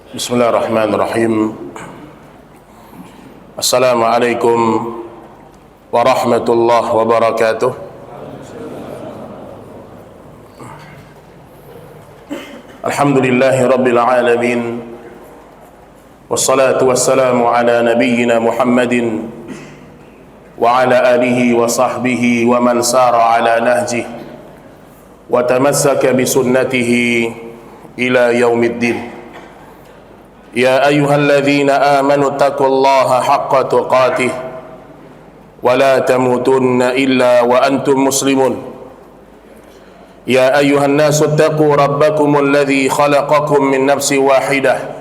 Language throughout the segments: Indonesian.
Bismillahirrahmanirrahim. Assalamualaikum warahmatullahi wabarakatuh. Alhamdulillahi rabbil alamin. Wassalatu wassalamu ala nabiyyina Muhammadin wa ala alihi wa sahbihi wa man sara ala nahjihi wa tamassaka bi sunnatihi ila yaumiddin. Ya ayyuhalladzina amanu taqullaha haqqa tuqatih wa la tamutunna illa wa antum muslimun. Ya ayyuhan nasu taqu rabbakumul ladzi khalaqakum min nafsin wahidah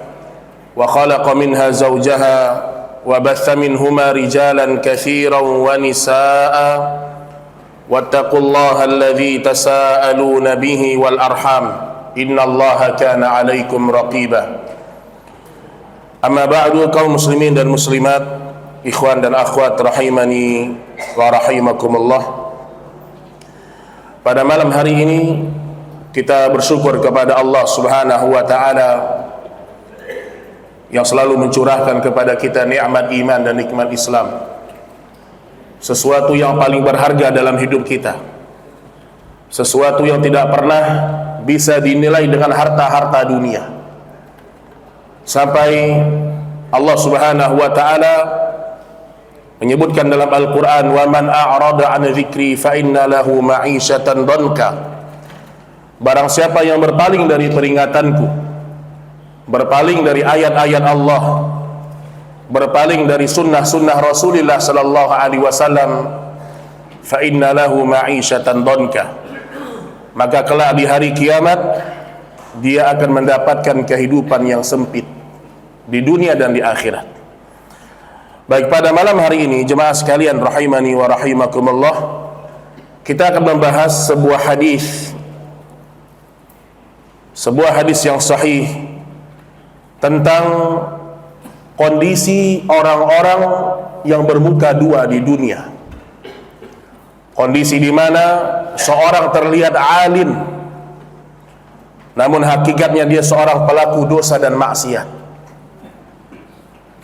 wa khalaqa minha zawjaha wa batha minhuma rijalan katsiran wa nisaa'a wattaqullaha alladzi tasaaluna bihi wal arham innallaha kana 'alaikum raqiba. Amma ba'du, kaum muslimin dan muslimat, ikhwan dan akhwat rahimani wa rahimakumullah. Pada malam hari ini kita bersyukur kepada Allah Subhanahu wa taala yang selalu mencurahkan kepada kita nikmat iman dan nikmat Islam, sesuatu yang paling berharga dalam hidup kita, sesuatu yang tidak pernah bisa dinilai dengan harta-harta dunia. Sampai Allah Subhanahu wa taala menyebutkan dalam Al-Qur'an, "Wa man a'rada 'an dzikri fa inna lahu ma'isyatan dhanka." Barang siapa yang berpaling dari peringatanku, berpaling dari ayat-ayat Allah, berpaling dari sunnah-sunnah Rasulullah sallallahu alaihi wasallam, fa inna lahu ma'isyatan dhanka, maka kelak di hari kiamat dia akan mendapatkan kehidupan yang sempit di dunia dan di akhirat. Baik, pada malam hari ini jemaah sekalian rahimani wa rahimakumullah, kita akan membahas sebuah hadis yang sahih tentang kondisi orang-orang yang bermuka dua di dunia. Kondisi di mana seorang terlihat alim, namun hakikatnya dia seorang pelaku dosa dan maksiat.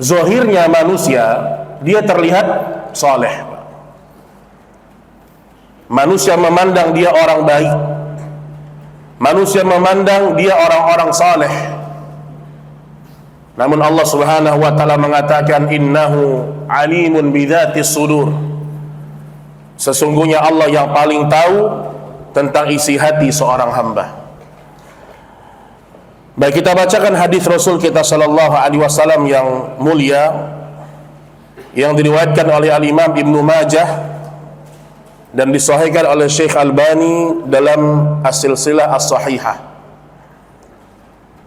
Zahirnya manusia dia terlihat soleh, manusia memandang dia orang baik, manusia memandang dia orang-orang soleh. Namun Allah Subhanahu wa taala mengatakan, innahu alimun bidzatis sudur, sesungguhnya Allah yang paling tahu tentang isi hati seorang hamba. Baik, kita bacakan hadis Rasul kita sallallahu alaihi wasallam yang mulia yang diriwayatkan oleh Al-Imam Ibnu Majah dan disahihkan oleh Syekh Albani dalam As-Silsilah As-Sahihah.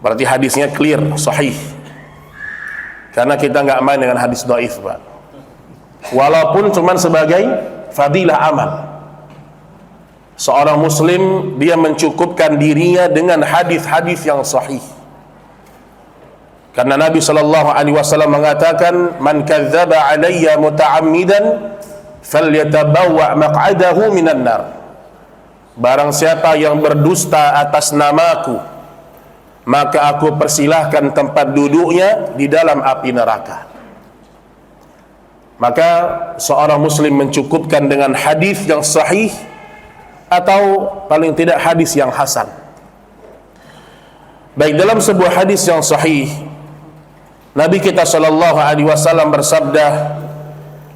Berarti hadisnya clear, sahih. Karena kita nggak main dengan hadis dhaif, Pak. Walaupun cuman sebagai fadilah amal. Seorang muslim dia mencukupkan dirinya dengan hadis-hadis yang sahih. Karena Nabi sallallahu alaihi wasallam mengatakan, "Man kadzdzaba alayya muta'ammidan falyatabawwa maq'adahu minan nar." Barang siapa yang berdusta atas namaku, maka aku persilahkan tempat duduknya di dalam api neraka. Maka seorang muslim mencukupkan dengan hadis yang sahih atau paling tidak hadis yang hasan. Baik, dalam sebuah hadis yang sahih Nabi kita sallallahu alaihi wasallam bersabda,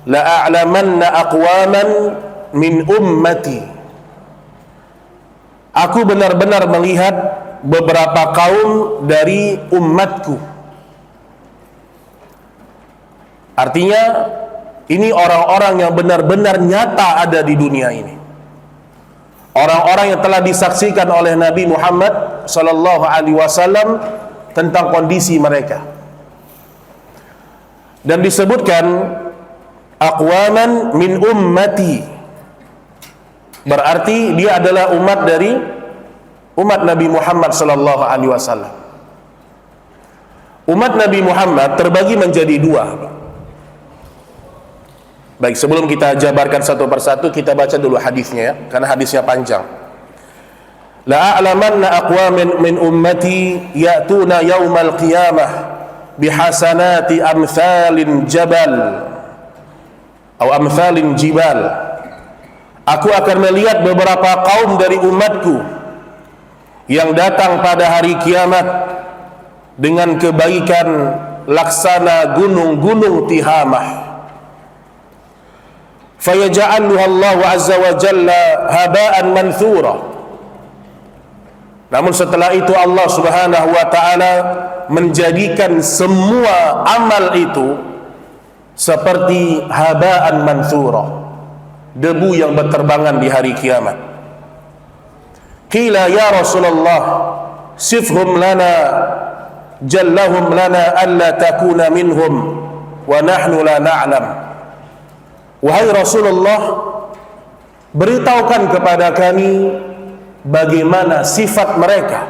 "La a'lamanna aqwaman min ummati." Aku benar-benar melihat beberapa kaum dari umatku. Artinya ini orang-orang yang benar-benar nyata ada di dunia ini. Orang-orang yang telah disaksikan oleh Nabi Muhammad sallallahu alaihi wasallam tentang kondisi mereka. Dan disebutkan aqwaman min ummati, berarti dia adalah umat dari umat Nabi Muhammad sallallahu alaihi wasallam. Umat Nabi Muhammad terbagi menjadi dua. Baik, sebelum kita jabarkan satu persatu, kita baca dulu hadisnya ya, karena hadisnya panjang. la a'lamanna aqwamin min ummati ya'tuna yaumal qiyamah bihasanati amthalin jabal atau amthalin jibal. Aku akan melihat beberapa kaum dari umatku yang datang pada hari kiamat dengan kebaikan laksana gunung-gunung Tihamah. Fayaj'aluha Allah azza wa jalla haba'an manthura. Namun setelah itu Allah subhanahu wa ta'ala menjadikan semua amal itu seperti haba'an manthura, debu yang berterbangan di hari kiamat. Qila ya Rasulullah sifhum lana jallahum lana alla takuna minhum wa nahnu la na'lam. Wahai Rasulullah, beritahukan kepada kami bagaimana sifat mereka,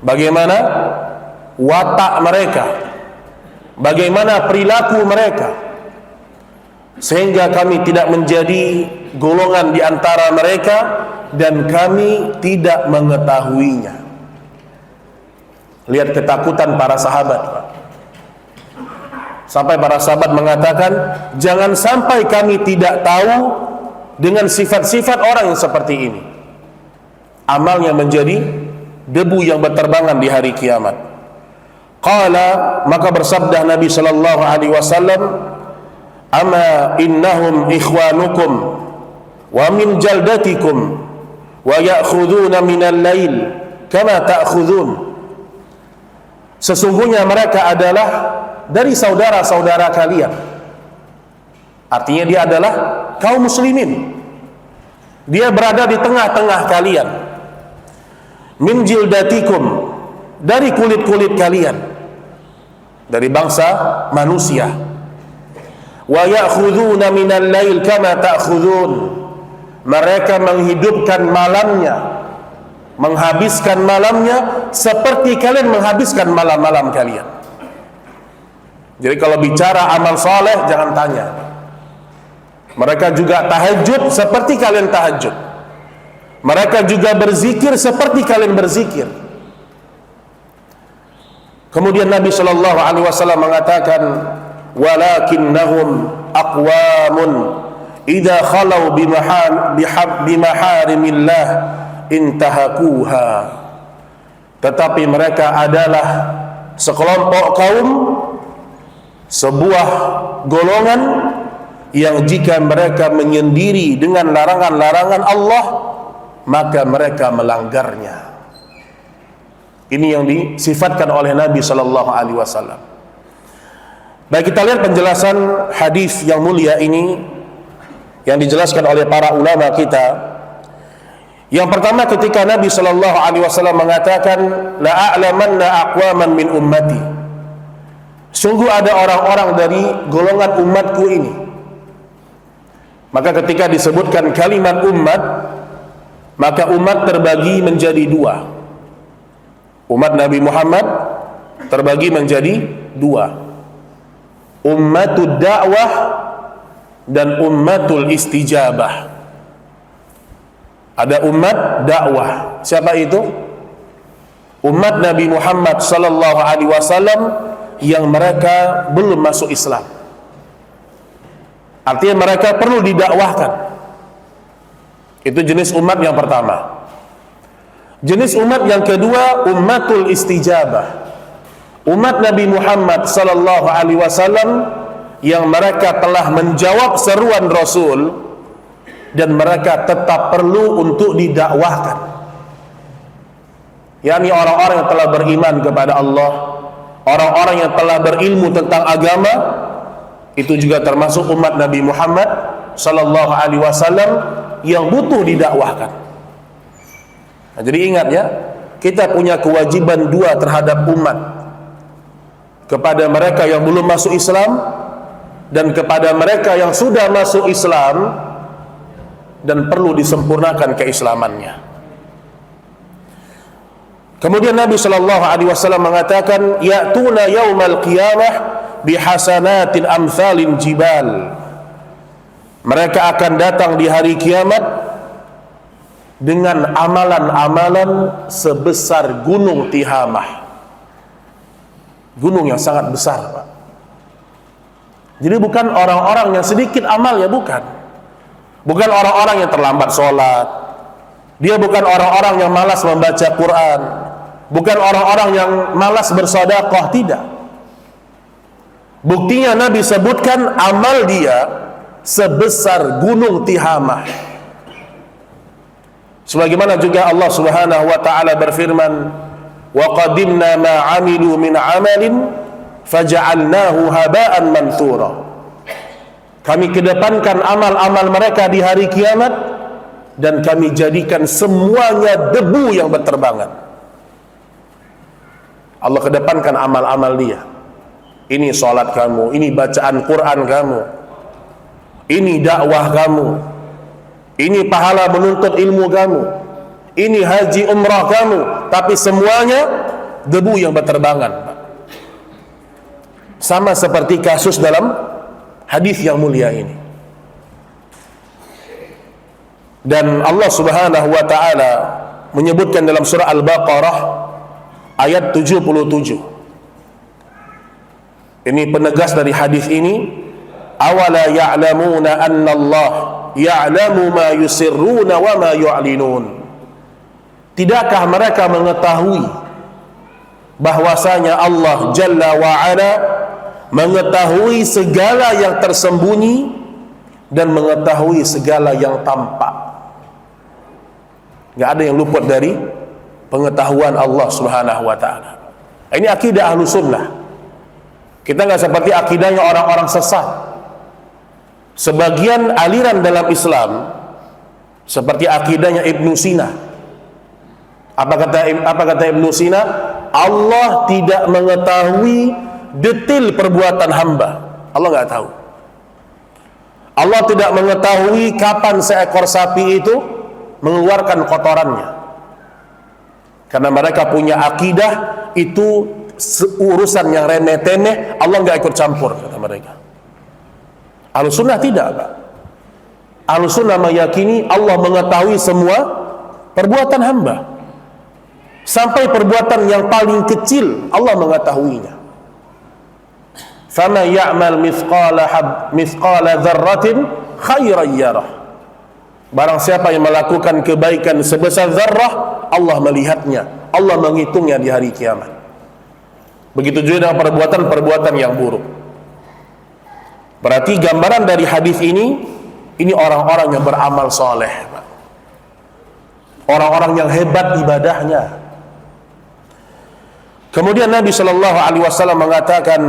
bagaimana watak mereka, bagaimana perilaku mereka, sehingga kami tidak menjadi golongan di antara mereka dan kami tidak mengetahuinya. Lihat ketakutan para sahabat, sampai para sahabat mengatakan, jangan sampai kami tidak tahu dengan sifat-sifat orang yang seperti ini. Amalnya menjadi debu yang berterbangan di hari kiamat. Qala, maka bersabda Nabi sallallahu alaihi wasallam, ama innahum ikhwanukum wa min jaldatikum wa ya'khuduna minal lail kama ta'khudun. Sesungguhnya mereka adalah dari saudara-saudara kalian. Artinya dia adalah kaum muslimin. Dia berada di tengah-tengah kalian. Min jildatikum, dari kulit-kulit kalian, dari bangsa manusia. Wa ya'khuduna minal lail kama ta'khudun. Mereka menghidupkan malamnya, menghabiskan malamnya seperti kalian menghabiskan malam-malam kalian. Jadi kalau bicara amal soleh jangan tanya. Mereka juga tahajud seperti kalian tahajud. Mereka juga berzikir seperti kalian berzikir. Kemudian Nabi sallallahu alaihi wasallam mengatakan, walakinnahum aqwamun idza khalau bimaharimillah intahakuha. Tetapi mereka adalah sekelompok kaum, sebuah golongan yang jika mereka menyendiri dengan larangan-larangan Allah, maka mereka melanggarnya. Ini yang disifatkan oleh Nabi sallallahu alaihi wasallam. Baik, kita lihat penjelasan hadis yang mulia ini yang dijelaskan oleh para ulama kita. Yang pertama, ketika Nabi sallallahu alaihi wasallam mengatakan la a'lamanna aqwaman min ummati, sungguh ada orang-orang dari golongan umatku ini. Maka ketika disebutkan kalimat umat, maka umat terbagi menjadi dua. Umat Nabi Muhammad terbagi menjadi dua, ummatud da'wah dan ummatul istijabah. Ada umat dakwah. Siapa itu? Umat Nabi Muhammad sallallahu alaihi wasallam yang mereka belum masuk Islam. Artinya mereka perlu didakwahkan. Itu jenis umat yang pertama. Jenis umat yang kedua, ummatul istijabah. Umat Nabi Muhammad sallallahu alaihi wasallam yang mereka telah menjawab seruan Rasul dan mereka tetap perlu untuk didakwahkan. yakni orang-orang yang telah beriman kepada Allah, orang-orang yang telah berilmu tentang agama, itu juga termasuk umat Nabi Muhammad sallallahu alaihi wasallam yang butuh didakwahkan. Nah, jadi ingat ya, kita punya kewajiban dua terhadap umat, kepada mereka yang belum masuk Islam dan kepada mereka yang sudah masuk Islam dan perlu disempurnakan keislamannya. Kemudian Nabi sallallahu alaihi wasallam mengatakan, ya'tuna yaumal qiyamah bihasanatin amthalin jibal. Mereka akan datang di hari kiamat dengan amalan-amalan sebesar gunung Tihamah. Gunung yang sangat besar, Pak. Jadi bukan orang-orang yang sedikit amalnya, bukan. Bukan orang-orang yang terlambat sholat. Dia bukan orang-orang yang malas membaca Quran. Bukan orang-orang yang malas bersedekah, tidak. Buktinya Nabi sebutkan amal dia sebesar gunung Tihamah. Sebagaimana juga Allah Subhanahu wa taala berfirman, "Wa qadimna ma 'amilu min 'amalin faja'alnahu haba'an manthura." Kami kedepankan amal-amal mereka di hari kiamat dan kami jadikan semuanya debu yang berterbangan. Allah kedepankan amal-amal dia. Ini salat kamu, ini bacaan Quran kamu, ini dakwah kamu, ini pahala menuntut ilmu kamu, ini haji umrah kamu, tapi semuanya debu yang berterbangan. Sama seperti kasus dalam hadis yang mulia ini. Dan Allah Subhanahu wa taala menyebutkan dalam surah Al-Baqarah ayat 77. Ini penegas dari hadis ini, awala ya'lamuna anna Allah ya'lamu ma yusirruna wa ma yu'linun. Tidakkah mereka mengetahui bahwasanya Allah Jalla wa Ala mengetahui segala yang tersembunyi dan mengetahui segala yang tampak. Enggak ada yang luput dari pengetahuan Allah Subhanahu wa taala. Ini akidah Ahlussunnah. Kita nggak seperti akidahnya orang-orang sesat. Sebagian aliran dalam Islam seperti akidahnya Ibnu Sina. Apa kata Ibnu Sina? Allah tidak mengetahui detail perbuatan hamba. Allah nggak tahu. Allah tidak mengetahui kapan seekor sapi itu mengeluarkan kotorannya. Karena mereka punya akidah itu urusan yang remeh-temeh, Allah nggak ikut campur, kata mereka. Ahlussunnah tidak, Pak. Ahlussunnah meyakini Allah mengetahui semua perbuatan hamba. Sampai perbuatan yang paling kecil Allah mengetahuinya. Fama ya'mal mithqala dzarratin khairan yarah. Barang siapa yang melakukan kebaikan sebesar zarrah, Allah melihatnya, Allah menghitungnya di hari kiamat. Begitu juga dengan perbuatan-perbuatan yang buruk. Berarti gambaran dari hadis ini orang-orang yang beramal soleh, orang-orang yang hebat ibadahnya. Kemudian Nabi Shallallahu Alaihi Wasallam mengatakan,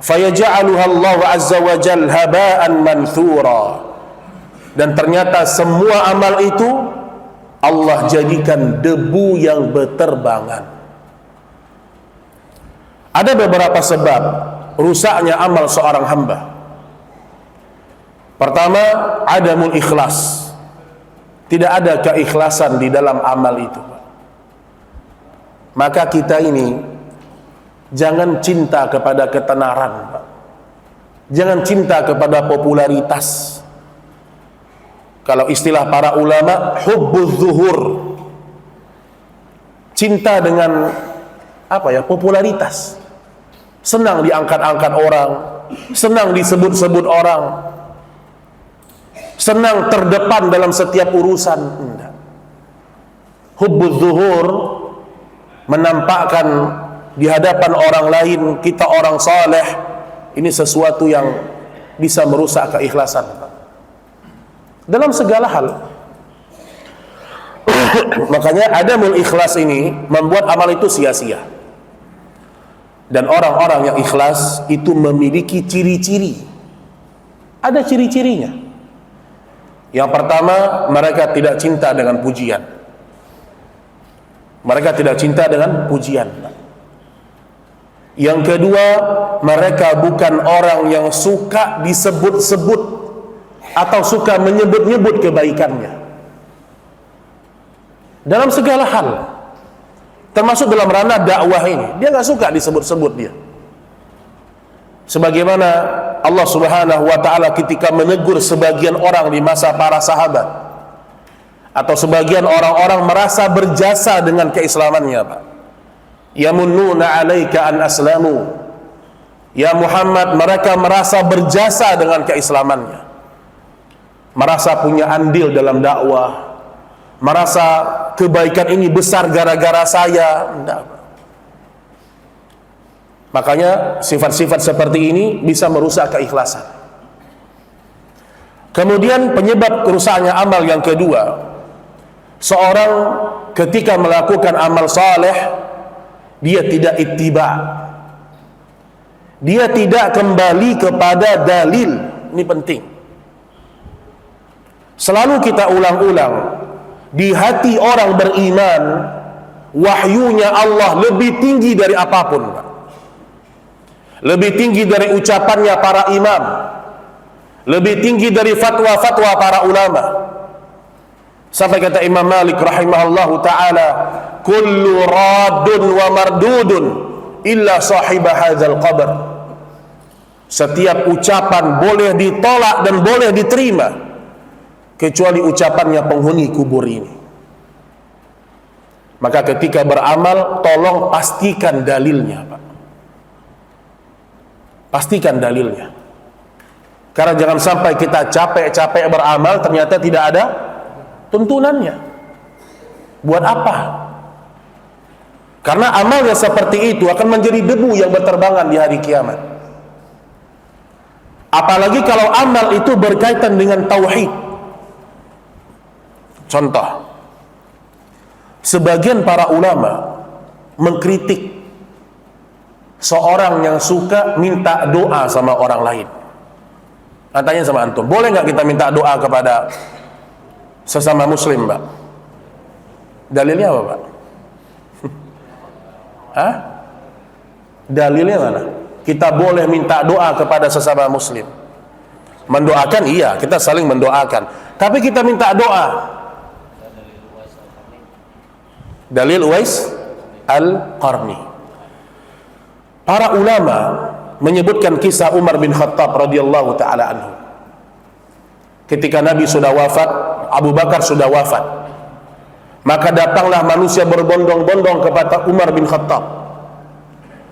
"Fayaj'aluha Allah Azza wa Jal haba'an manthura." Dan ternyata semua amal itu Allah jadikan debu yang berterbangan. Ada beberapa sebab rusaknya amal seorang hamba. Pertama, adamul ikhlas. Tidak ada keikhlasan di dalam amal itu. Maka kita ini jangan cinta kepada ketenaran, Pak. Jangan cinta kepada popularitas. Kalau istilah para ulama, hubbuz zuhur. Cinta dengan popularitas. Senang diangkat-angkat orang, senang disebut-sebut orang, senang terdepan dalam setiap urusan. Enggak. Hubbuz zuhur, menampakkan di hadapan orang lain kita orang saleh, ini sesuatu yang bisa merusak keikhlasan dalam segala hal. Makanya adamul ikhlas ini membuat amal itu sia-sia. Dan orang-orang yang ikhlas itu memiliki ciri-ciri. Ada ciri-cirinya. Yang pertama, mereka tidak cinta dengan pujian. Mereka tidak cinta dengan pujian. Yang kedua, mereka bukan orang yang suka disebut-sebut atau suka menyebut-nyebut kebaikannya. Dalam segala hal. Termasuk dalam ranah dakwah ini, dia nggak suka disebut-sebut dia. Sebagaimana Allah Subhanahu wa taala ketika menegur sebagian orang di masa para sahabat. atau sebagian orang-orang merasa berjasa dengan keislamannya, Pak. Yamunnuna 'alaika an aslamu. Ya Muhammad, mereka merasa berjasa dengan keislamannya, merasa punya andil dalam dakwah, merasa kebaikan ini besar gara-gara saya. Tidak. Makanya sifat-sifat seperti ini bisa merusak keikhlasan. Kemudian penyebab kerusaknya amal yang kedua, seorang ketika melakukan amal saleh, dia tidak ittiba', dia tidak kembali kepada dalil. Ini penting. Selalu kita ulang-ulang, di hati orang beriman, wahyunya Allah lebih tinggi dari apapun, Pak. Lebih tinggi dari ucapannya para imam, lebih tinggi dari fatwa-fatwa para ulama. Sampai kata Imam Malik rahimahullahu ta'ala, kullu radun wa mardudun illa sahibah hadzal qabr. Setiap ucapan boleh ditolak dan boleh diterima kecuali ucapannya penghuni kubur ini. Maka ketika beramal, tolong pastikan dalilnya, Pak. Pastikan dalilnya. Karena jangan sampai kita capek-capek beramal ternyata tidak ada tuntunannya. Buat apa? Karena amal yang seperti itu akan menjadi debu yang berterbangan di hari kiamat. Apalagi kalau amal itu berkaitan dengan tauhid. Contoh, sebagian para ulama mengkritik seorang yang suka minta doa sama orang lain. Tanya sama antum, boleh nggak kita minta doa kepada sesama muslim, Pak? Dalilnya apa, Pak? Hah? Dalilnya mana? Kita boleh minta doa kepada sesama muslim. Mendoakan iya, kita saling mendoakan. Tapi kita minta doa. Dalil Uwais Al-Qarni. Para ulama menyebutkan kisah Umar bin Khattab radhiyallahu taala anhu. Ketika Nabi sudah wafat, Abu Bakar sudah wafat, maka datanglah manusia berbondong-bondong kepada Umar bin Khattab.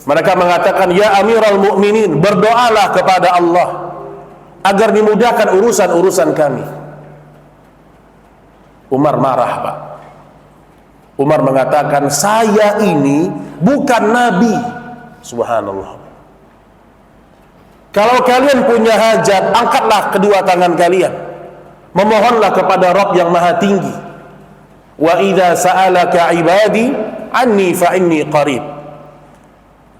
Mereka mengatakan, ya Amirul Mukminin, berdoalah kepada Allah agar dimudahkan urusan-urusan kami. Umar marah, Pak. Umar mengatakan, saya ini bukan Nabi. Subhanallah. Kalau kalian punya hajat, angkatlah kedua tangan kalian, memohonlah kepada Rabb yang maha tinggi. Wa idza sa'alaka ibadi anni fa inni qarib.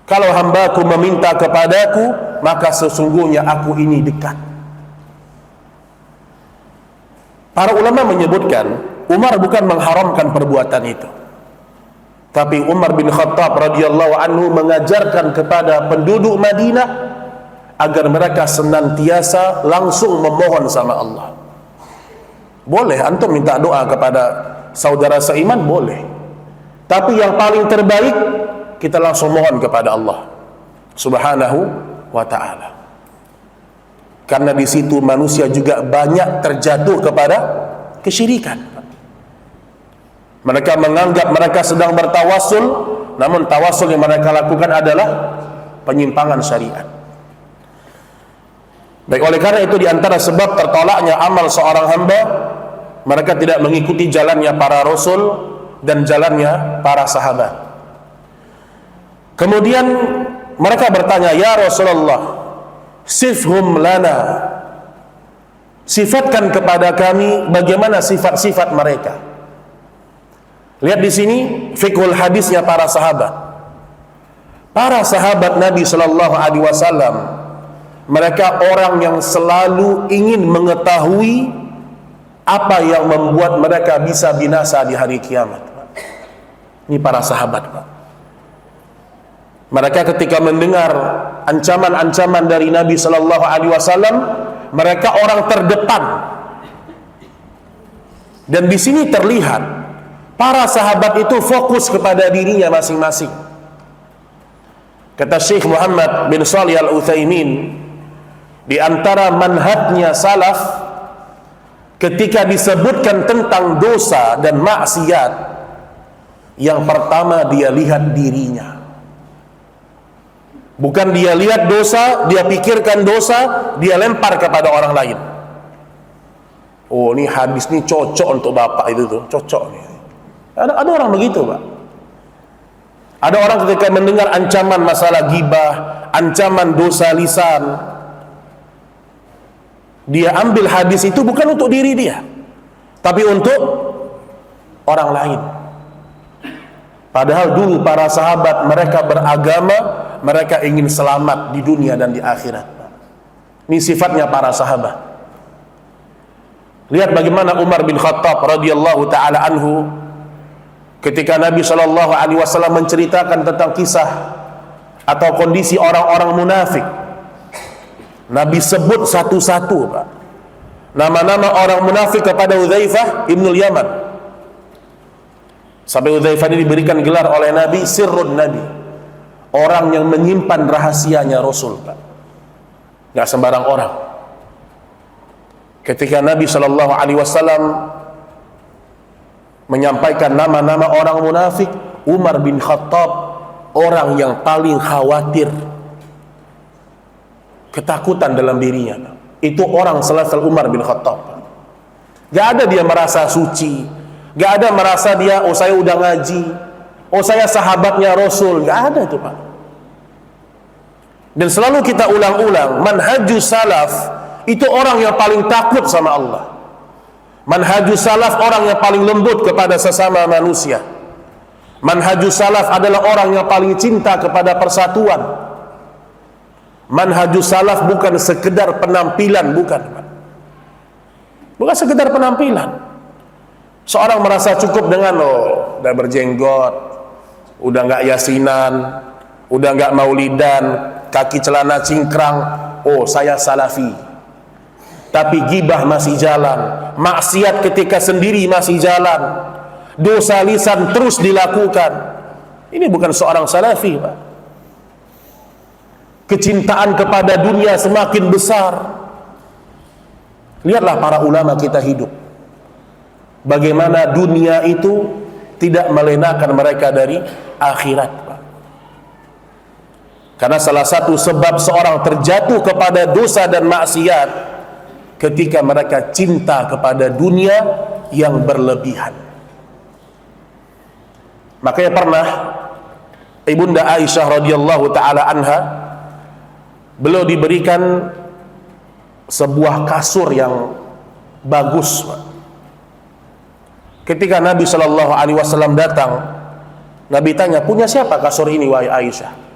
Kalau hambaku meminta kepadaku, maka sesungguhnya aku ini dekat. Para ulama menyebutkan, Umar bukan mengharamkan perbuatan itu, tapi Umar bin Khattab radhiyallahu anhu mengajarkan kepada penduduk Madinah agar mereka senantiasa langsung memohon sama Allah. Boleh antum minta doa kepada saudara seiman, boleh. Tapi yang paling terbaik, kita langsung mohon kepada Allah Subhanahu wa ta'ala. Karena di situ manusia juga banyak terjatuh kepada kesyirikan. Mereka menganggap mereka sedang bertawassul, namun tawassul yang mereka lakukan adalah penyimpangan syariat. Baik, oleh karena itu di antara sebab tertolaknya amal seorang hamba, mereka tidak mengikuti jalannya para rasul dan jalannya para sahabat. Kemudian mereka bertanya, ya Rasulullah, sifhum lana, sifatkan kepada kami bagaimana sifat-sifat mereka. Lihat di sini fiqhul hadisnya para sahabat. Para sahabat Nabi Shallallahu Alaihi Wasallam, mereka orang yang selalu ingin mengetahui apa yang membuat mereka bisa binasa di hari kiamat. Ini para sahabat, Pak. Mereka ketika mendengar ancaman-ancaman dari Nabi Shallallahu Alaihi Wasallam, mereka orang terdepan. Dan di sini terlihat para sahabat itu fokus kepada dirinya masing-masing. Kata Syekh Muhammad bin Shalih Al Utsaimin, di antara manhajnya salaf ketika disebutkan tentang dosa dan maksiat, yang pertama dia lihat dirinya. Bukan dia lihat dosa, dia pikirkan dosa, dia lempar kepada orang lain. Oh, ini hadis ini cocok untuk bapak itu tuh, cocok nih. Ada orang begitu, Pak. Ada orang ketika mendengar ancaman masalah ghibah, ancaman dosa lisan, dia ambil hadis itu bukan untuk diri dia, tapi untuk orang lain. Padahal dulu para sahabat, mereka beragama, mereka ingin selamat di dunia dan di akhirat. Ini sifatnya para sahabat. Lihat bagaimana Umar bin Khattab radhiyallahu taala anhu ketika Nabi Shallallahu alaihi wasallam menceritakan tentang kisah atau kondisi orang-orang munafik. Nabi sebut satu-satu, Pak, nama-nama orang munafik kepada Hudzaifah ibnul Yaman. Sampai Hudzaifah ini diberikan gelar oleh Nabi Sirrun Nabi, orang yang menyimpan rahasianya Rasul, Pak. Nggak sembarang orang. Ketika Nabi Shallallahu alaihi wasallam menyampaikan nama-nama orang munafik, Umar bin Khattab orang yang paling khawatir, ketakutan dalam dirinya. Itu orang selevel Umar bin Khattab. Gak ada dia merasa suci, gak ada merasa dia, oh saya udah ngaji, oh saya sahabatnya Rasul. Gak ada itu, Pak. Dan selalu kita ulang-ulang, manhajus salaf itu orang yang paling takut sama Allah. Manhajus salaf orang yang paling lembut kepada sesama manusia. Manhajus salaf adalah orang yang paling cinta kepada persatuan. Manhajus salaf bukan sekedar penampilan, bukan. Bukan sekedar penampilan. Seorang merasa cukup dengan udah berjenggot, udah nggak yasinan, udah nggak maulidan, kaki celana cingkrang, oh saya salafi. Tapi gibah masih jalan, maksiat ketika sendiri masih jalan, dosa lisan terus dilakukan. Ini bukan seorang salafi, Pak. Kecintaan kepada dunia semakin besar. Lihatlah para ulama kita hidup, bagaimana dunia itu tidak melenakan mereka dari akhirat, Pak. Karena salah satu sebab seorang terjatuh kepada dosa dan maksiat ketika mereka cinta kepada dunia yang berlebihan. Makanya pernah Ibunda Aisyah radhiyallahu taala anha, beliau diberikan sebuah kasur yang bagus. Ketika Nabi Shallallahu alaihi wasallam datang, Nabi tanya, punya siapa kasur ini wahai Aisyah?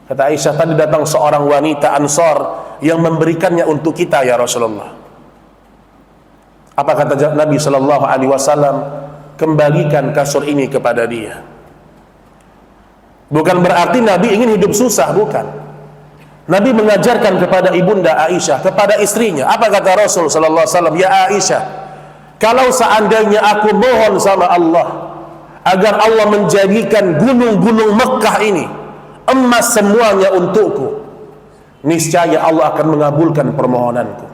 Kata Aisyah, tadi datang seorang wanita Ansar yang memberikannya untuk kita ya Rasulullah. Apa kata Nabi Shallallahu alaihi wasallam? Kembalikan kasur ini kepada dia. Bukan berarti Nabi ingin hidup susah, bukan. Nabi mengajarkan kepada Ibunda Aisyah, kepada istrinya. Apa kata Rasul Shallallahu alaihi wasallam? Ya Aisyah, kalau seandainya aku mohon sama Allah agar Allah menjadikan gunung-gunung Mekah ini emas semuanya untukku, niscaya Allah akan mengabulkan permohonanku.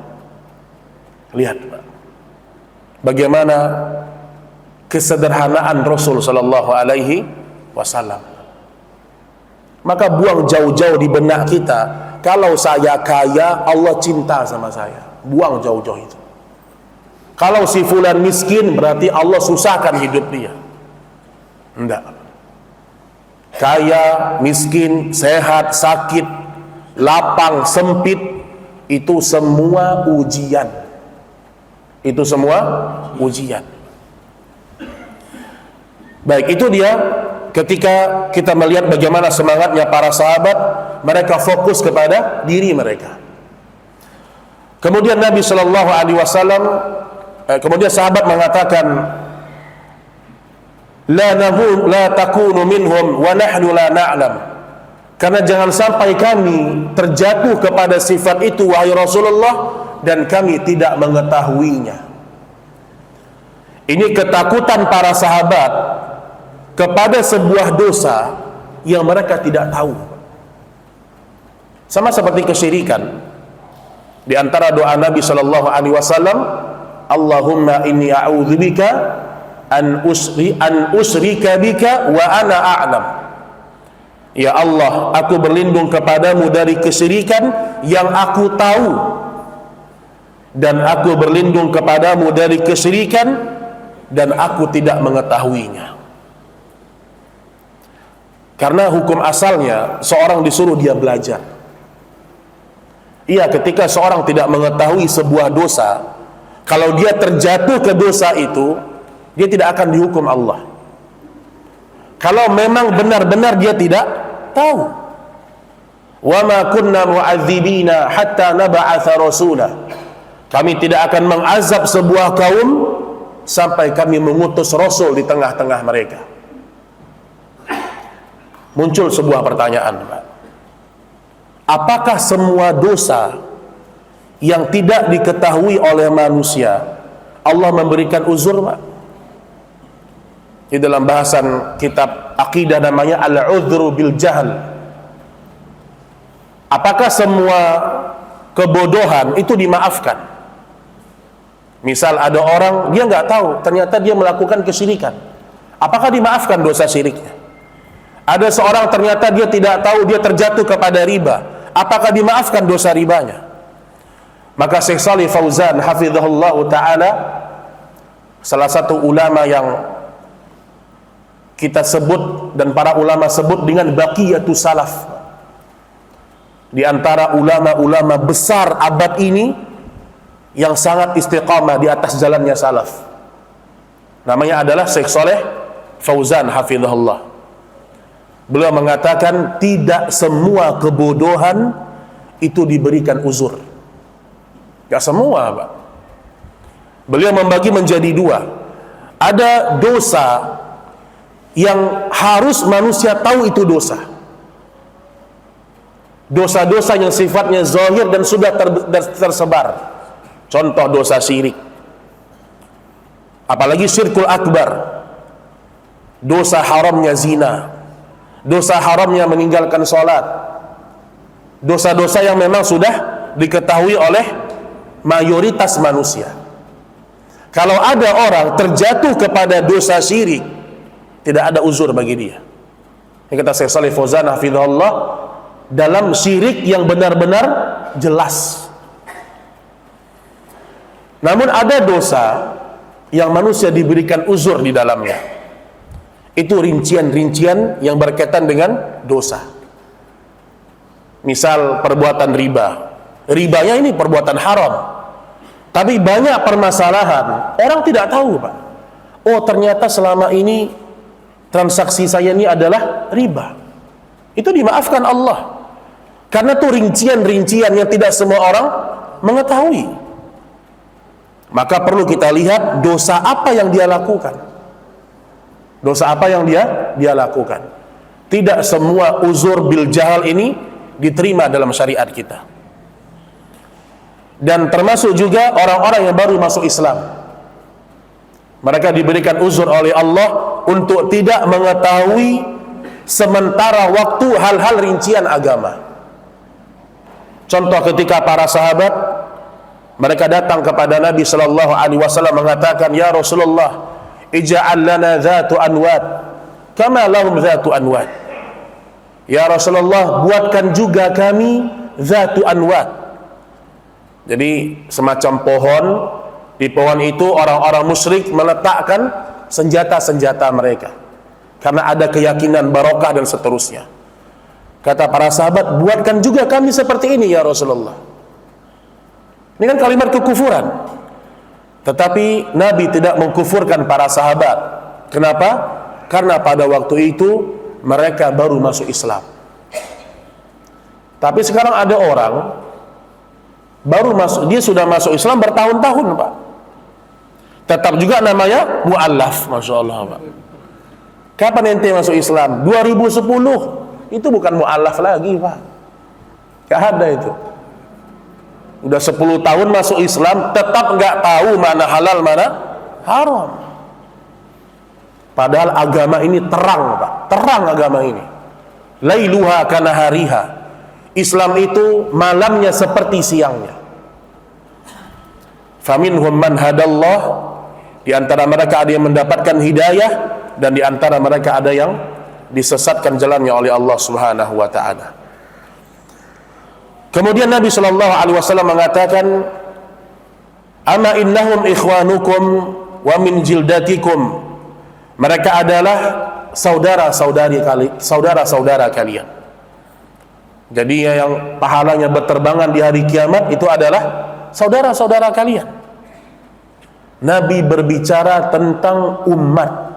Lihat, Pak, bagaimana kesederhanaan Rasul Sallallahu Alaihi Wasallam. Maka buang jauh-jauh di benak kita, kalau saya kaya Allah cinta sama saya. Buang jauh-jauh itu. Kalau si fulan miskin berarti Allah susahkan hidup dia. Enggak. Kaya, miskin, sehat, sakit, lapang, sempit, itu semua ujian. Itu semua ujian. Baik, itu dia ketika kita melihat bagaimana semangatnya para sahabat, mereka fokus kepada diri mereka. Kemudian Nabi Shallallahu alaihi wasallam, kemudian sahabat mengatakan, la takunu minhum wa nahnu la na'lam. Karena jangan sampai kami terjatuh kepada sifat itu wahai Rasulullah dan kami tidak mengetahuinya. Ini ketakutan para sahabat kepada sebuah dosa yang mereka tidak tahu. Sama seperti kesyirikan. Di antara doa Nabi Shallallahu alaihi wasallam, Allahumma inni a'udzubika an usrika bika wa ana a'lam. Ya Allah, aku berlindung kepadamu dari kesyirikan yang aku tahu, dan aku berlindung kepadamu dari kesyirikan dan aku tidak mengetahuinya. Karena hukum asalnya seorang disuruh dia belajar. Iya, ketika seorang tidak mengetahui sebuah dosa, kalau dia terjatuh ke dosa itu, dia tidak akan dihukum Allah. Kalau memang benar-benar dia tidak tahu. Wa ma kunna mu'adzibina hatta nab'atsa rasula. Kami tidak akan mengazab sebuah kaum sampai kami mengutus rasul di tengah-tengah mereka. Muncul sebuah pertanyaan, Pak. Apakah semua dosa yang tidak diketahui oleh manusia Allah memberikan uzur, Pak? Di dalam bahasan kitab akidah namanya al-udhru bil jahl. Apakah semua kebodohan itu dimaafkan? Misal ada orang dia nggak tahu, ternyata dia melakukan kesyirikan. Apakah dimaafkan dosa syiriknya? Ada seorang ternyata dia tidak tahu, dia terjatuh kepada riba. Apakah dimaafkan dosa ribanya? Maka Syekh Shalih Fauzan hafizahullah ta'ala, salah satu ulama yang kita sebut dan para ulama sebut dengan baqiyatus salaf, di antara ulama-ulama besar abad ini yang sangat istiqamah di atas jalannya salaf, namanya adalah Syekh Shalih Fauzan hafizahullah. Beliau mengatakan tidak semua kebodohan itu diberikan uzur. Gak semua, Pak. Beliau membagi menjadi dua. Ada dosa yang harus manusia tahu itu dosa. Dosa-dosa yang sifatnya zahir dan sudah tersebar. Contoh dosa syirik. Apalagi syirkul akbar. Dosa haramnya zina. Dosa haramnya meninggalkan sholat. Dosa-dosa yang memang sudah diketahui oleh mayoritas manusia. Kalau ada orang terjatuh kepada dosa syirik, tidak ada uzur bagi dia. Ini kata Syekh Shalih Fauzan hafizahullah, dalam syirik yang benar-benar jelas. Namun ada dosa yang manusia diberikan uzur di dalamnya. Itu rincian-rincian yang berkaitan dengan dosa. Misal perbuatan riba. Ribanya ini perbuatan haram. Tapi banyak permasalahan orang tidak tahu, Pak. Oh, ternyata selama ini transaksi saya ini adalah riba. Itu dimaafkan Allah. Karena itu rincian-rincian yang tidak semua orang mengetahui. Maka perlu kita lihat dosa apa yang dia lakukan. Dosa apa yang dia lakukan. Tidak semua uzur bil jahal ini diterima dalam syariat kita. Dan termasuk juga orang-orang yang baru masuk Islam. Mereka diberikan uzur oleh Allah untuk tidak mengetahui sementara waktu hal-hal rincian agama. Contoh ketika para sahabat mereka datang kepada Nabi sallallahu alaihi wasallam mengatakan, "Ya Rasulullah, ij'al lana dhatu anwat kama lahum dhatu anwat." Ya Rasulullah, buatkan juga kami dhatu anwat. Jadi semacam pohon, di pohon itu orang-orang musyrik meletakkan senjata-senjata mereka karena ada keyakinan barokah dan seterusnya. Kata para sahabat, buatkan juga kami seperti ini ya Rasulullah. Ini kan kalimat kekufuran. Tetapi Nabi tidak mengkufurkan para sahabat. Kenapa? Karena pada waktu itu mereka baru masuk Islam. Tapi sekarang ada orang baru masuk, dia sudah masuk Islam bertahun-tahun, Pak. Tetap juga namanya mu'allaf, Masya Allah, Pak. Kapan ente masuk Islam? 2010. Itu bukan mu'allaf lagi, Pak. Gak ada itu. Udah 10 tahun masuk Islam, tetap nggak tahu mana halal, mana haram. Padahal agama ini terang, Pak. Terang agama ini. Lailuha kanahariha. Islam itu malamnya seperti siangnya. Faminhum man hadallah, di antara mereka ada yang mendapatkan hidayah, dan di antara mereka ada yang disesatkan jalannya oleh Allah Subhanahu wa taala. Kemudian Nabi sallallahu alaihi wasallam mengatakan, "Ama innahum ikhwanukum wa min jildatikum." Mereka adalah saudara-saudara kalian. Jadi yang pahalanya berterbangan di hari kiamat itu adalah saudara-saudara kalian. Nabi berbicara tentang umat.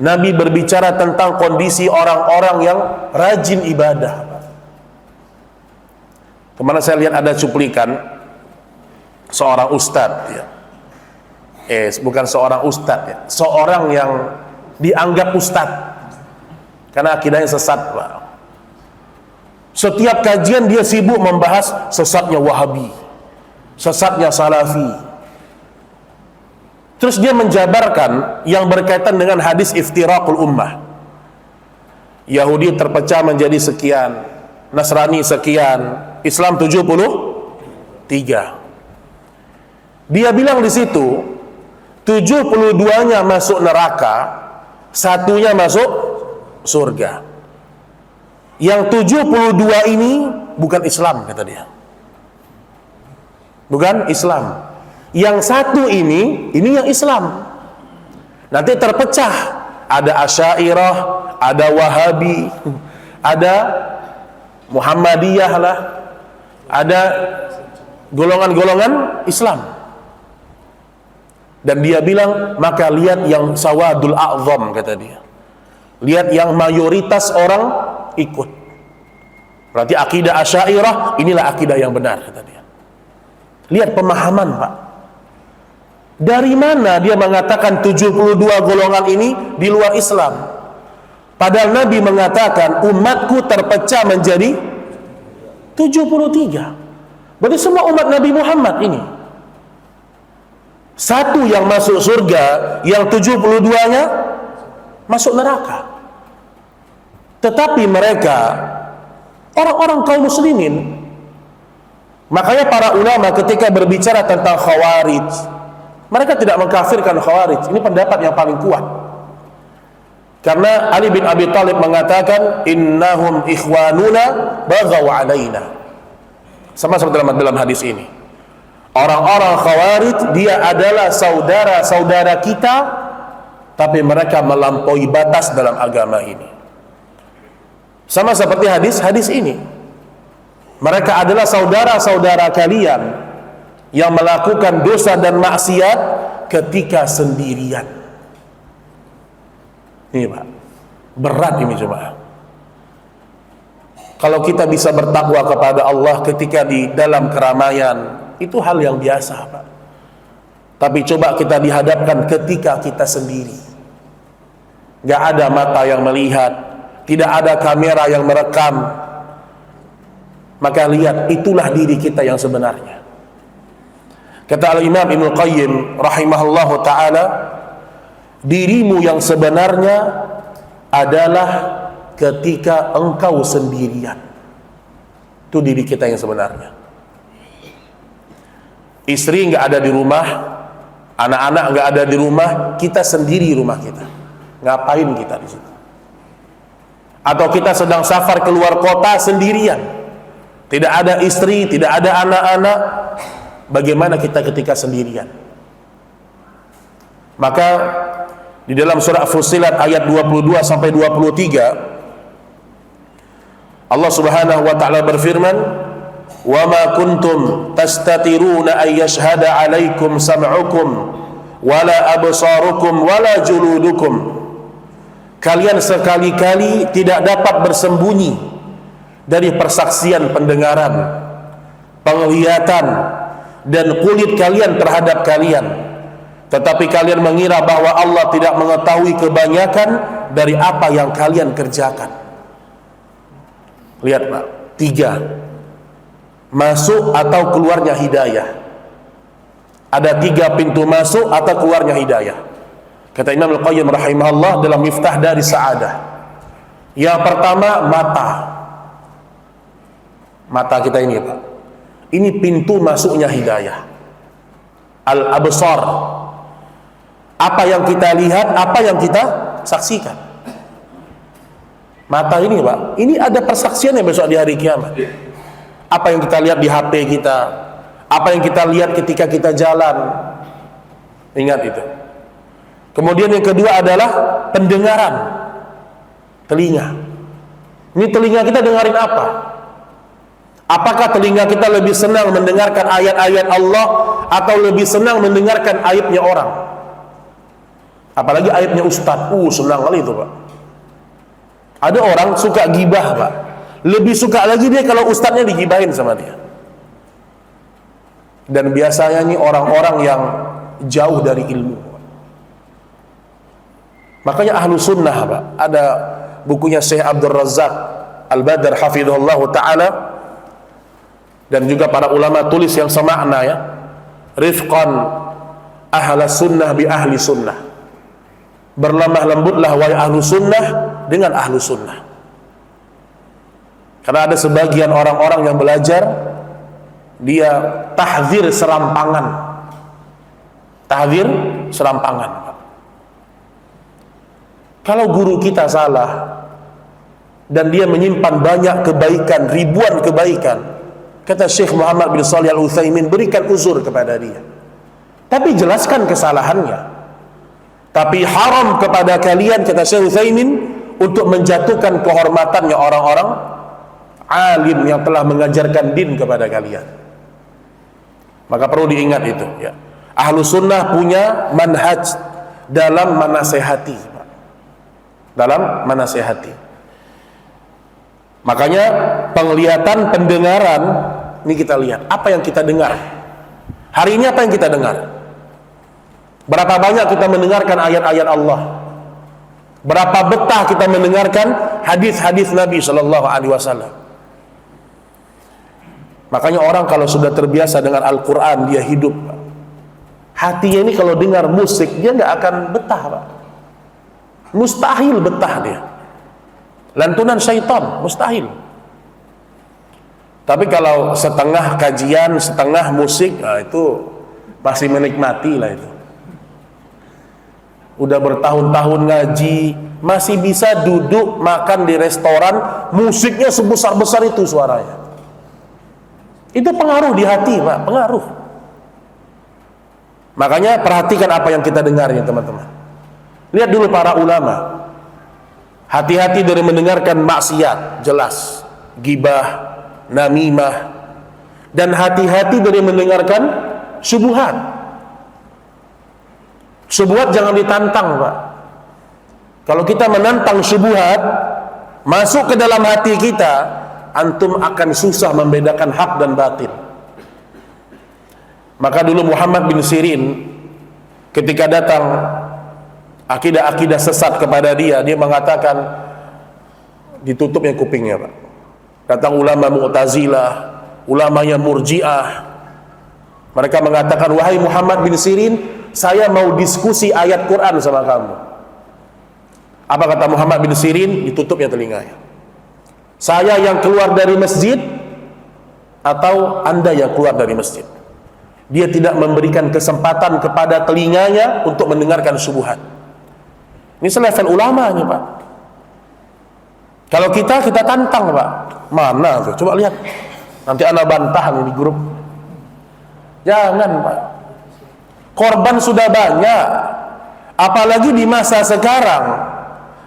Nabi berbicara tentang kondisi orang-orang yang rajin ibadah. Kemarin saya lihat ada cuplikan seorang ustadz, ya. Bukan seorang ustadz, ya. Seorang yang dianggap ustadz karena akidahnya sesat, Pak. Setiap kajian dia sibuk membahas sesatnya Wahabi, sesatnya Salafi. Terus dia menjabarkan yang berkaitan dengan hadis iftiraqul ummah. Yahudi terpecah menjadi sekian, Nasrani sekian, Islam 73. Dia bilang di situ 72-nya masuk neraka, satunya masuk surga. Yang 72 ini bukan Islam, kata dia. Bukan Islam. Yang satu ini yang Islam. Nanti terpecah. Ada Asy'ariyah, ada Wahabi, ada Muhammadiyah lah, ada golongan-golongan Islam. Dan dia bilang, maka lihat yang sawadul a'zam, kata dia. Lihat yang mayoritas orang ikut. Berarti akidah Asy'ariyah inilah akidah yang benar, kata dia. Lihat pemahaman, Pak. Dari mana dia mengatakan 72 golongan ini di luar Islam? Padahal Nabi mengatakan umatku terpecah menjadi 73. Berarti semua umat Nabi Muhammad ini. Satu yang masuk surga, yang 72-nya masuk neraka. Tetapi mereka orang-orang kaum muslimin. Makanya para ulama ketika berbicara tentang Khawarij, mereka tidak mengkafirkan Khawarij. Ini pendapat yang paling kuat. Karena Ali bin Abi Thalib mengatakan, innahum ikhwanuna baghaw alaina. Sama seperti dalam hadis ini. Orang-orang Khawarij dia adalah saudara-saudara kita, tapi mereka melampaui batas dalam agama ini. Sama seperti hadis ini. Mereka adalah saudara-saudara kalian yang melakukan dosa dan maksiat ketika sendirian. Ini, Pak, berat ini coba. Kalau kita bisa bertakwa kepada Allah ketika di dalam keramaian, itu hal yang biasa, Pak. Tapi coba kita dihadapkan ketika kita sendiri. Gak ada mata yang melihat, tidak ada kamera yang merekam. Maka lihat, itulah diri kita yang sebenarnya. Kata Al-Imam Ibnu Qayyim rahimahullahu ta'ala, dirimu yang sebenarnya adalah ketika engkau sendirian. Itu diri kita yang sebenarnya. Istri nggak ada di rumah, anak-anak nggak ada di rumah, kita sendiri rumah kita. Ngapain kita di situ? Atau kita sedang safar keluar kota sendirian, tidak ada istri, tidak ada anak-anak. Bagaimana kita ketika sendirian? Maka di dalam surah Fussilat ayat 22 sampai 23, Allah Subhanahu wa taala berfirman, "Wa ma kuntum tastatiruna ay yashhada 'alaikum sam'ukum wala absarukum wala juludukum." Kalian sekali-kali tidak dapat bersembunyi dari persaksian pendengaran, penglihatan, dan kulit kalian terhadap kalian, tetapi kalian mengira bahwa Allah tidak mengetahui kebanyakan dari apa yang kalian kerjakan. Lihat, Pak, 3, masuk atau keluarnya hidayah. Ada 3 pintu masuk atau keluarnya hidayah. Kata Imam Al-Qayyim rahimahullah dalam Miftah dari Sa'adah, yang pertama mata kita ini, Pak. Ini pintu masuknya hidayah. al-absar. Apa yang kita lihat, apa yang kita saksikan. Mata ini Pak, ini ada persaksiannya besok di hari kiamat. Apa yang kita lihat di HP kita, apa yang kita lihat ketika kita jalan, ingat itu. Kemudian yang kedua adalah pendengaran, telinga. Ini telinga kita dengarin apa? Apakah telinga kita lebih senang mendengarkan ayat-ayat Allah atau lebih senang mendengarkan aibnya orang? Apalagi aibnya ustadz, senang kali itu Pak. Ada orang suka gibah Pak, lebih suka lagi dia kalau ustadznya digibahin sama dia. Dan biasanya ini orang-orang yang jauh dari ilmu. Makanya ahlu sunnah Pak, ada bukunya Syekh Abdul Razak Al-Badr hafidhullah ta'ala, dan juga para ulama tulis yang semakna ya, rifqan ahla sunnah bi ahli sunnah, berlemah lembutlah wahai ahlu sunnah dengan ahlu sunnah. Karena ada sebagian orang-orang yang belajar, dia tahdzir serampangan, tahdzir serampangan. Kalau guru kita salah dan dia menyimpan banyak kebaikan, ribuan kebaikan, kata Syekh Muhammad bin Shalih Al-Utsaimin, berikan uzur kepada dia, tapi jelaskan kesalahannya. Tapi haram kepada kalian, kata Syekh Utsaimin, untuk menjatuhkan kehormatannya orang-orang alim yang telah mengajarkan din kepada kalian. Maka perlu diingat itu ya. Ahlu sunnah punya manhaj dalam menasehati, dalam menasehati. Makanya penglihatan, pendengaran, ini kita lihat apa yang kita dengar. Hari ini apa yang kita dengar? Berapa banyak kita mendengarkan ayat-ayat Allah? Berapa betah kita mendengarkan hadis-hadis Nabi Shallallahu Alaihi Wasallam? Makanya orang kalau sudah terbiasa dengan Al-Quran, dia hidup. Hatinya ini kalau dengar musik, dia nggak akan betah Pak. Mustahil betah dia. Lantunan syaitan, mustahil. Tapi kalau setengah kajian, setengah musik, nah itu masih menikmati lah itu. Udah bertahun-tahun ngaji, masih bisa duduk makan di restoran, musiknya sebesar-besar itu suaranya. Itu pengaruh di hati Pak, pengaruh. Makanya perhatikan apa yang kita dengar ya teman-teman. Lihat dulu para ulama, hati-hati dari mendengarkan maksiat, jelas, gibah, namimah, dan hati-hati dari mendengarkan syubhat. Syubhat jangan ditantang Pak. Kalau kita menantang syubhat, masuk ke dalam hati kita, antum akan susah membedakan hak dan batil. Maka dulu Muhammad bin Sirin, ketika datang akidah-akidah sesat kepada dia, dia mengatakan, ditutupnya kupingnya Pak. Datang ulama Mu'tazilah, ulamanya Murji'ah, mereka mengatakan, wahai Muhammad bin Sirin, saya mau diskusi ayat Quran sama kamu. Apa kata Muhammad bin Sirin? Ditutupnya telinganya. Saya yang keluar dari masjid atau anda yang keluar dari masjid? Dia tidak memberikan kesempatan kepada telinganya untuk mendengarkan syubhat. Ini selevel ulama nih Pak. Kalau kita tantang Pak. Mana tuh? Coba lihat. Nanti anda bantah nih di grup. Jangan Pak. Korban sudah banyak. Apalagi di masa sekarang,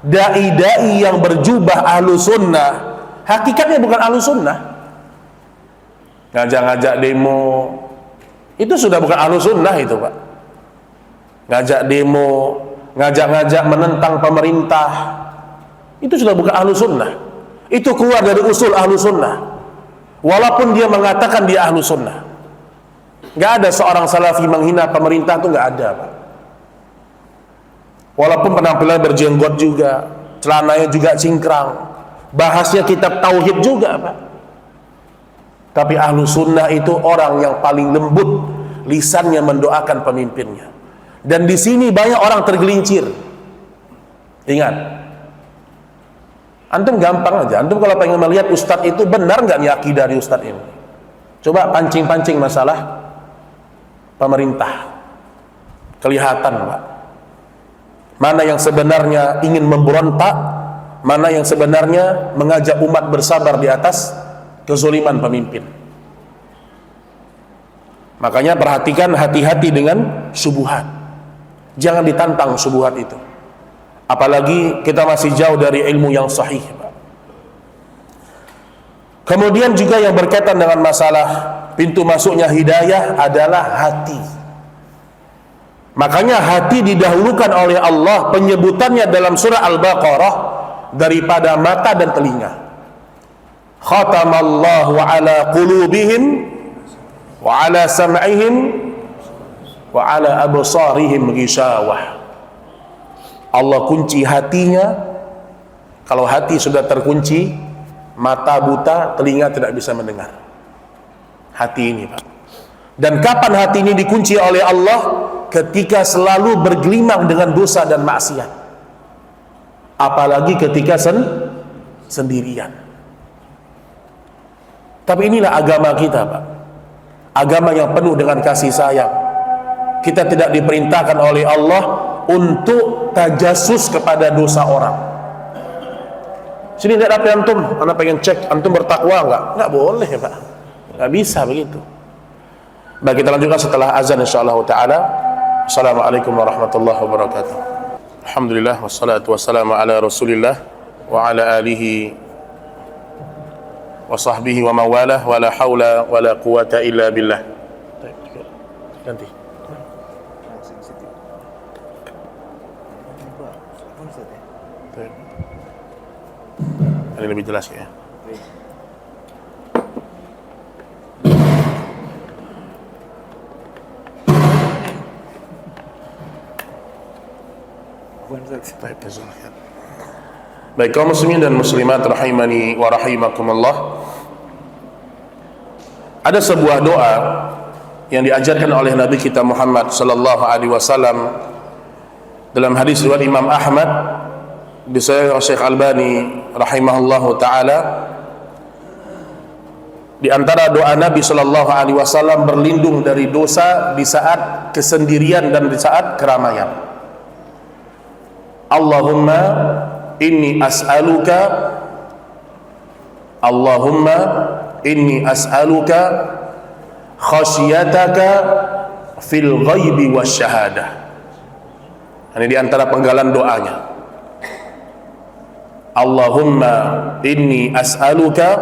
dai-dai yang berjubah ahlu sunnah, hakikatnya bukan ahlu sunnah. Ngajak-ngajak demo, itu sudah bukan ahlu sunnah itu Pak. Ngajak demo, ngajak-ngajak menentang pemerintah, itu sudah bukan ahlu sunnah. Itu keluar dari usul ahlu sunnah, walaupun dia mengatakan dia ahlu sunnah. Gak ada seorang salafi menghina pemerintah, itu gak ada Pak. Walaupun penampilan berjenggot juga, celananya juga cingkrang, bahasnya kitab tauhid juga Pak. Tapi ahlu sunnah itu orang yang paling lembut lisannya mendoakan pemimpinnya. Dan di sini banyak orang tergelincir. Ingat, antum gampang aja. Antum kalau pengen melihat ustadz itu benar nggak nih akidah dari ustadz ini, coba pancing-pancing masalah pemerintah. Kelihatan, Pak, mana yang sebenarnya ingin memberontak, mana yang sebenarnya mengajak umat bersabar di atas kezaliman pemimpin. Makanya perhatikan, hati-hati dengan subuhat. Jangan ditantang subuhat itu. Apalagi kita masih jauh dari ilmu yang sahih, Pak. Kemudian juga yang berkaitan dengan masalah pintu masuknya hidayah adalah hati. Makanya hati didahulukan oleh Allah, penyebutannya dalam surah Al-Baqarah daripada mata dan telinga. Khatamallahu ala qulubihim wa ala sam'ihim wa ala absarihim ghishawah. Allah kunci hatinya. Kalau hati sudah terkunci, mata buta, telinga tidak bisa mendengar. Hati ini, Pak. Dan kapan hati ini dikunci oleh Allah? Ketika selalu bergelimang dengan dosa dan maksiat. Apalagi ketika sendirian. Tapi inilah agama kita, Pak. Agama yang penuh dengan kasih sayang. Kita tidak diperintahkan oleh Allah untuk tajasus kepada dosa orang. Sini tidak ada antum, anda pengen cek antum bertakwa enggak? Enggak boleh, Pak. Enggak bisa begitu. Baik, kita lanjutkan setelah azan insyaallah taala. Assalamualaikum warahmatullahi wabarakatuh. Alhamdulillah wassalatu wassalamu ala Rasulillah wa ala alihi wa sahbihi wa mawalah wa la haula wa la quwata illa billah. Ganti. Ini lebih jelas ya. Baik, kaum muslimin dan muslimat rahimani wa rahimakumullah. Ada sebuah doa yang diajarkan oleh Nabi kita Muhammad sallallahu alaihi wasallam dalam hadis riwayat Imam Ahmad, disahihkan oleh Syekh Albani rahimahullahu taala. Di antara doa Nabi sallallahu alaihi wasallam berlindung dari dosa di saat kesendirian dan di saat keramaian. Allahumma inni as'aluka khasyataka fil ghaibi wasyahadah. Ini di antara penggalan doanya. Allahumma inni as'aluka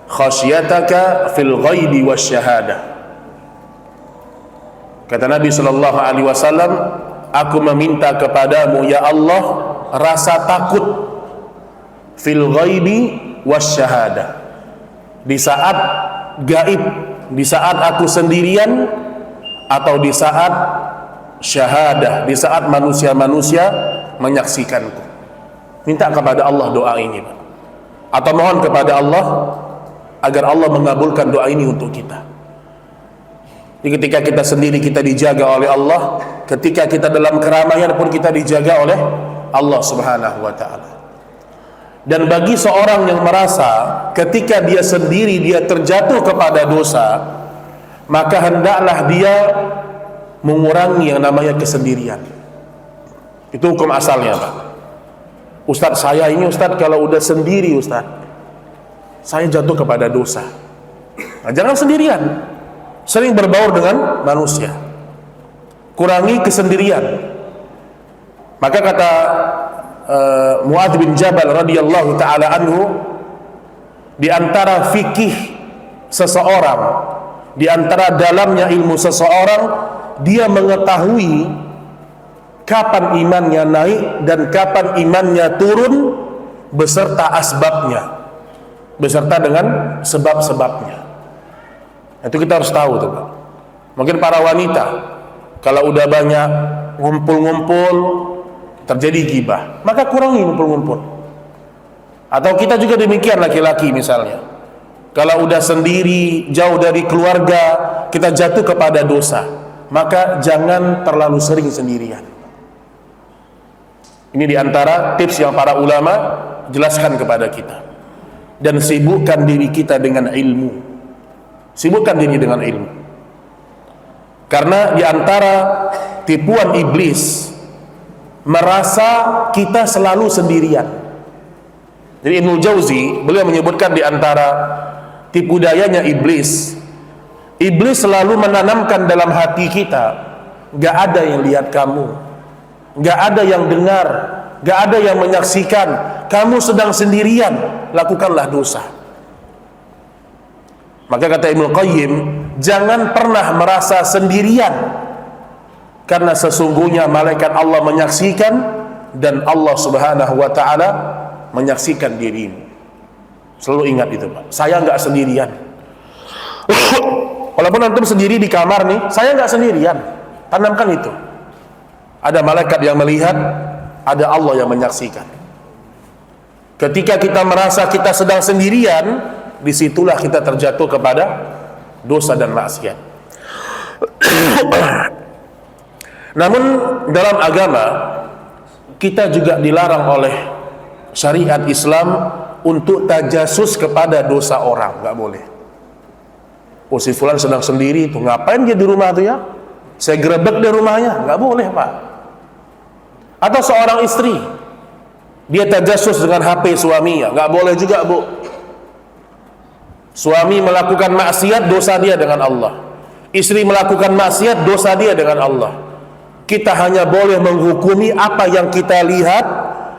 khasyataka fil ghaibi wasyahadah. Kata Nabi sallallahu alaihi wasallam, aku meminta kepadamu ya Allah rasa takut fil ghaibi wasyahadah, di saat gaib, di saat aku sendirian, atau di saat syahadah, di saat manusia-manusia menyaksikanku. Minta kepada Allah doa ini, Pak. Atau mohon kepada Allah agar Allah mengabulkan doa ini untuk kita. Jadi ketika kita sendiri kita dijaga oleh Allah, ketika kita dalam keramaian pun kita dijaga oleh Allah Subhanahu wa taala. Dan bagi seorang yang merasa ketika dia sendiri dia terjatuh kepada dosa, maka hendaklah dia mengurangi yang namanya kesendirian. Itu hukum asalnya, Pak. Ustadz, saya ini Ustadz kalau udah sendiri Ustadz, saya jatuh kepada dosa. Nah, jangan sendirian, sering berbaur dengan manusia, kurangi kesendirian. Maka kata Mu'adz bin Jabal radhiyallahu taala anhu, di antara fikih seseorang, di antara dalamnya ilmu seseorang, dia mengetahui kapan imannya naik dan kapan imannya turun beserta asbabnya, beserta dengan sebab-sebabnya. Itu kita harus tahu tuh, Pak. Mungkin para wanita kalau udah banyak ngumpul-ngumpul terjadi ghibah, maka kurangi ngumpul-ngumpul. Atau kita juga demikian, laki-laki misalnya, kalau udah sendiri jauh dari keluarga kita jatuh kepada dosa, maka jangan terlalu sering sendirian. Ini diantara tips yang para ulama jelaskan kepada kita. Dan sibukkan diri kita dengan ilmu. Sibukkan diri dengan ilmu. Karena di antara tipuan iblis merasa kita selalu sendirian. Jadi Ibnu Jauzi beliau menyebutkan di antara tipu dayanya iblis selalu menanamkan dalam hati kita, gak ada yang lihat kamu, gak ada yang dengar, gak ada yang menyaksikan, kamu sedang sendirian, lakukanlah dosa. Maka kata Ibnu Qayyim, jangan pernah merasa sendirian, karena sesungguhnya malaikat Allah menyaksikan dan Allah Subhanahu wa ta'ala menyaksikan dirimu. Selalu ingat itu, Pak. Saya nggak sendirian. Walaupun antum sendiri di kamar nih, saya nggak sendirian. Tanamkan itu. Ada malaikat yang melihat, ada Allah yang menyaksikan. Ketika kita merasa kita sedang sendirian, disitulah kita terjatuh kepada dosa dan maksiat. Namun dalam agama kita juga dilarang oleh syariat Islam untuk tajasus kepada dosa orang, nggak boleh. Oh, si fulan sedang sendiri itu, ngapain dia di rumah tuh ya? Saya gerebek di rumahnya, nggak boleh, Pak. Atau seorang istri, dia tajasus dengan HP suaminya, nggak boleh juga, Bu. Suami melakukan maksiat, dosa dia dengan Allah. Istri melakukan maksiat, dosa dia dengan Allah. Kita hanya boleh menghukumi apa yang kita lihat,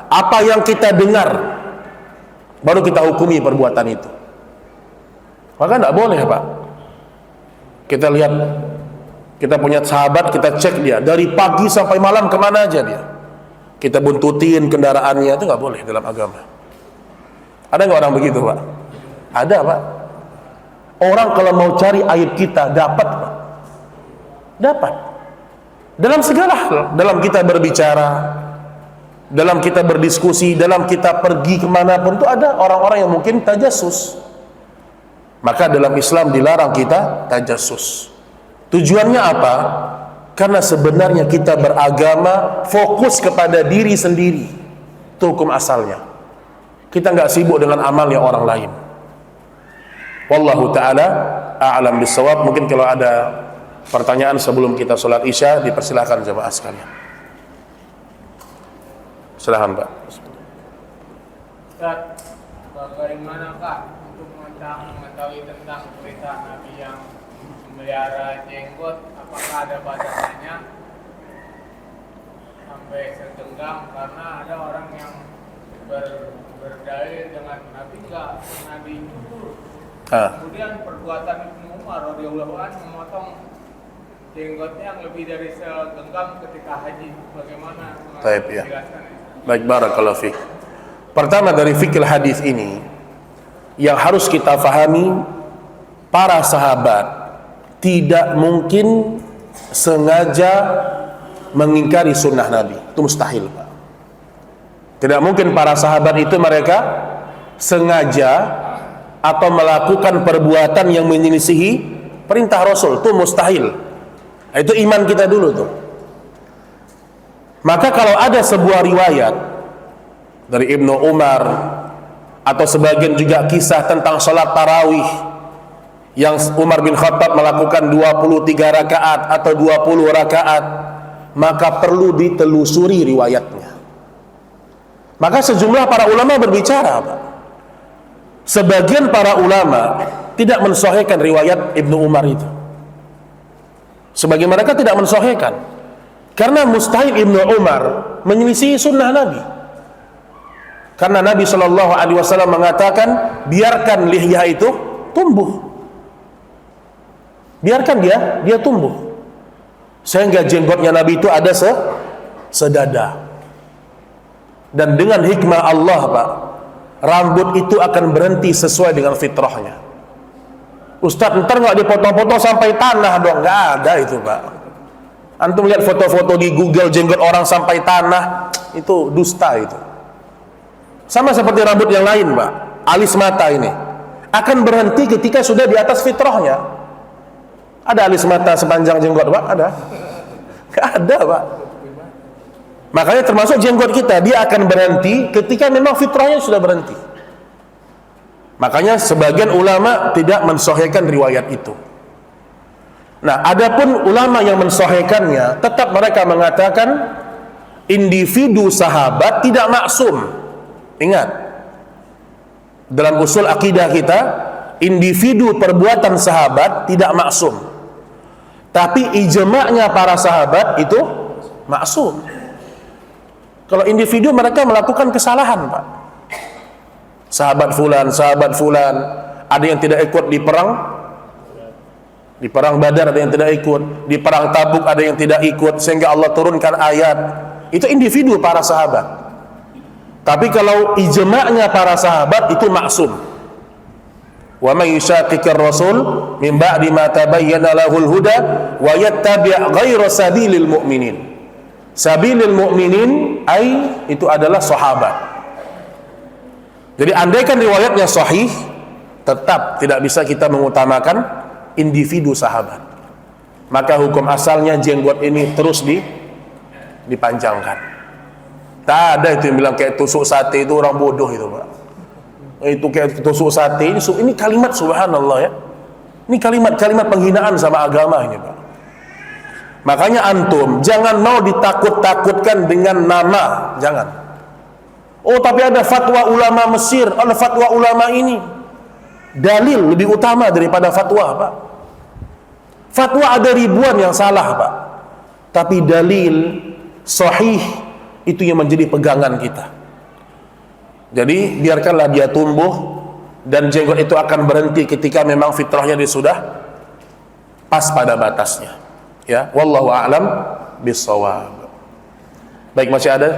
apa yang kita dengar, baru kita hukumi perbuatan itu. Maka tidak boleh, Pak. Kita lihat, kita punya sahabat, kita cek dia dari pagi sampai malam kemana aja dia, kita buntutin kendaraannya, itu nggak boleh dalam agama. Ada nggak orang begitu, Pak? Ada, Pak. Orang kalau mau cari aib kita dapat, Pak. Dapat. Dalam segala hal, dalam kita berbicara, dalam kita berdiskusi, dalam kita pergi kemanapun, itu ada orang-orang yang mungkin tajasus. Maka dalam Islam dilarang kita tajasus. Tujuannya apa? Karena sebenarnya kita beragama fokus kepada diri sendiri. Itu hukum asalnya. Kita nggak sibuk dengan amalnya orang lain. Wallahu ta'ala a'lam bissawab. Mungkin kalau ada pertanyaan sebelum kita sholat isya, dipersilahkan jemaah sekalian. Silahkan, Pak. Ustaz, bagaimanakah untuk mengetahui tentang perintah Nabi yang memelihara jenggot? Apakah ada batasannya sampai segenggam? Karena ada orang yang berdalil dengan Nabi nggak pernah dicukur. Kemudian perbuatan Ibnu Umar radhiyallahu anhu memotong jenggotnya yang lebih dari segenggam ketika haji. Bagaimana menjelaskan itu? Baik, barakallahu fiik. Pertama dari fikih hadis ini yang harus kita fahami, para sahabat tidak mungkin sengaja mengingkari sunnah Nabi. Itu mustahil, Pak. Tidak mungkin para sahabat itu mereka sengaja atau melakukan perbuatan yang menyelisihi perintah Rasul. Itu mustahil. Itu iman kita dulu tuh. Maka kalau ada sebuah riwayat dari Ibnu Umar atau sebagian juga kisah tentang sholat tarawih yang Umar bin Khattab melakukan 23 rakaat atau 20 rakaat, maka perlu ditelusuri riwayatnya. Maka sejumlah para ulama berbicara, Pak. Sebagian para ulama tidak mensahihkan riwayat Ibnu Umar itu. Sebagian mereka tidak mensahihkan karena mustahil Ibnu Umar menyelisihi sunnah Nabi. Karena Nabi SAW mengatakan, biarkan lihyah itu tumbuh, biarkan dia tumbuh, sehingga jenggotnya Nabi itu ada sedada. Dan dengan hikmah Allah, Pak, rambut itu akan berhenti sesuai dengan fitrahnya. Ustadz, ntar nggak dipotong-potong sampai tanah dong? Nggak ada itu, Pak. Antum lihat foto-foto di Google jenggot orang sampai tanah, itu dusta itu. Sama seperti rambut yang lain, Pak. Alis mata ini akan berhenti ketika sudah di atas fitrahnya. Ada alis mata sepanjang jenggot, Pak? Ada? Nggak ada, Pak. Makanya termasuk jenggot kita, dia akan berhenti ketika memang fitrahnya sudah berhenti. Makanya sebagian ulama tidak mensahihkan riwayat itu. Nah, adapun ulama yang mensahihkannya, tetap mereka mengatakan individu sahabat tidak maksum. Ingat, dalam usul akidah kita, individu perbuatan sahabat tidak maksum. Tapi ijma'nya para sahabat itu maksum. Kalau individu mereka melakukan kesalahan, Pak. Sahabat fulan, ada yang tidak ikut di perang Badar, ada yang tidak ikut di perang Tabuk, ada yang tidak ikut, sehingga Allah turunkan ayat. Itu individu para sahabat. Tapi kalau ijma'nya para sahabat itu maksum. Wa may yushaqiqir rasul min ba'di ma tabayyana lahul huda wa yattabi' ghayra sabilil mu'minin. Sabilil mu'minin itu adalah sahabat. Jadi andaikan riwayatnya sahih, tetap tidak bisa kita mengutamakan individu sahabat. Maka hukum asalnya jenggot ini terus dipanjangkan. Tak ada itu yang bilang kayak tusuk sate itu orang bodoh itu, Pak. Itu kayak tusuk sate ini kalimat subhanallah ya. Ini kalimat penghinaan sama agama ini, Pak. Makanya antum jangan mau ditakut-takutkan dengan nama, jangan. Oh, tapi ada fatwa ulama Mesir, ada fatwa ulama ini. Dalil lebih utama daripada fatwa, Pak. Fatwa ada ribuan yang salah, Pak. Tapi dalil sahih itu yang menjadi pegangan kita. Jadi biarkanlah dia tumbuh, dan jenggot itu akan berhenti ketika memang fitrahnya dia sudah pas pada batasnya. Ya, wallahu a'lam bissawab. Baik, masih ada?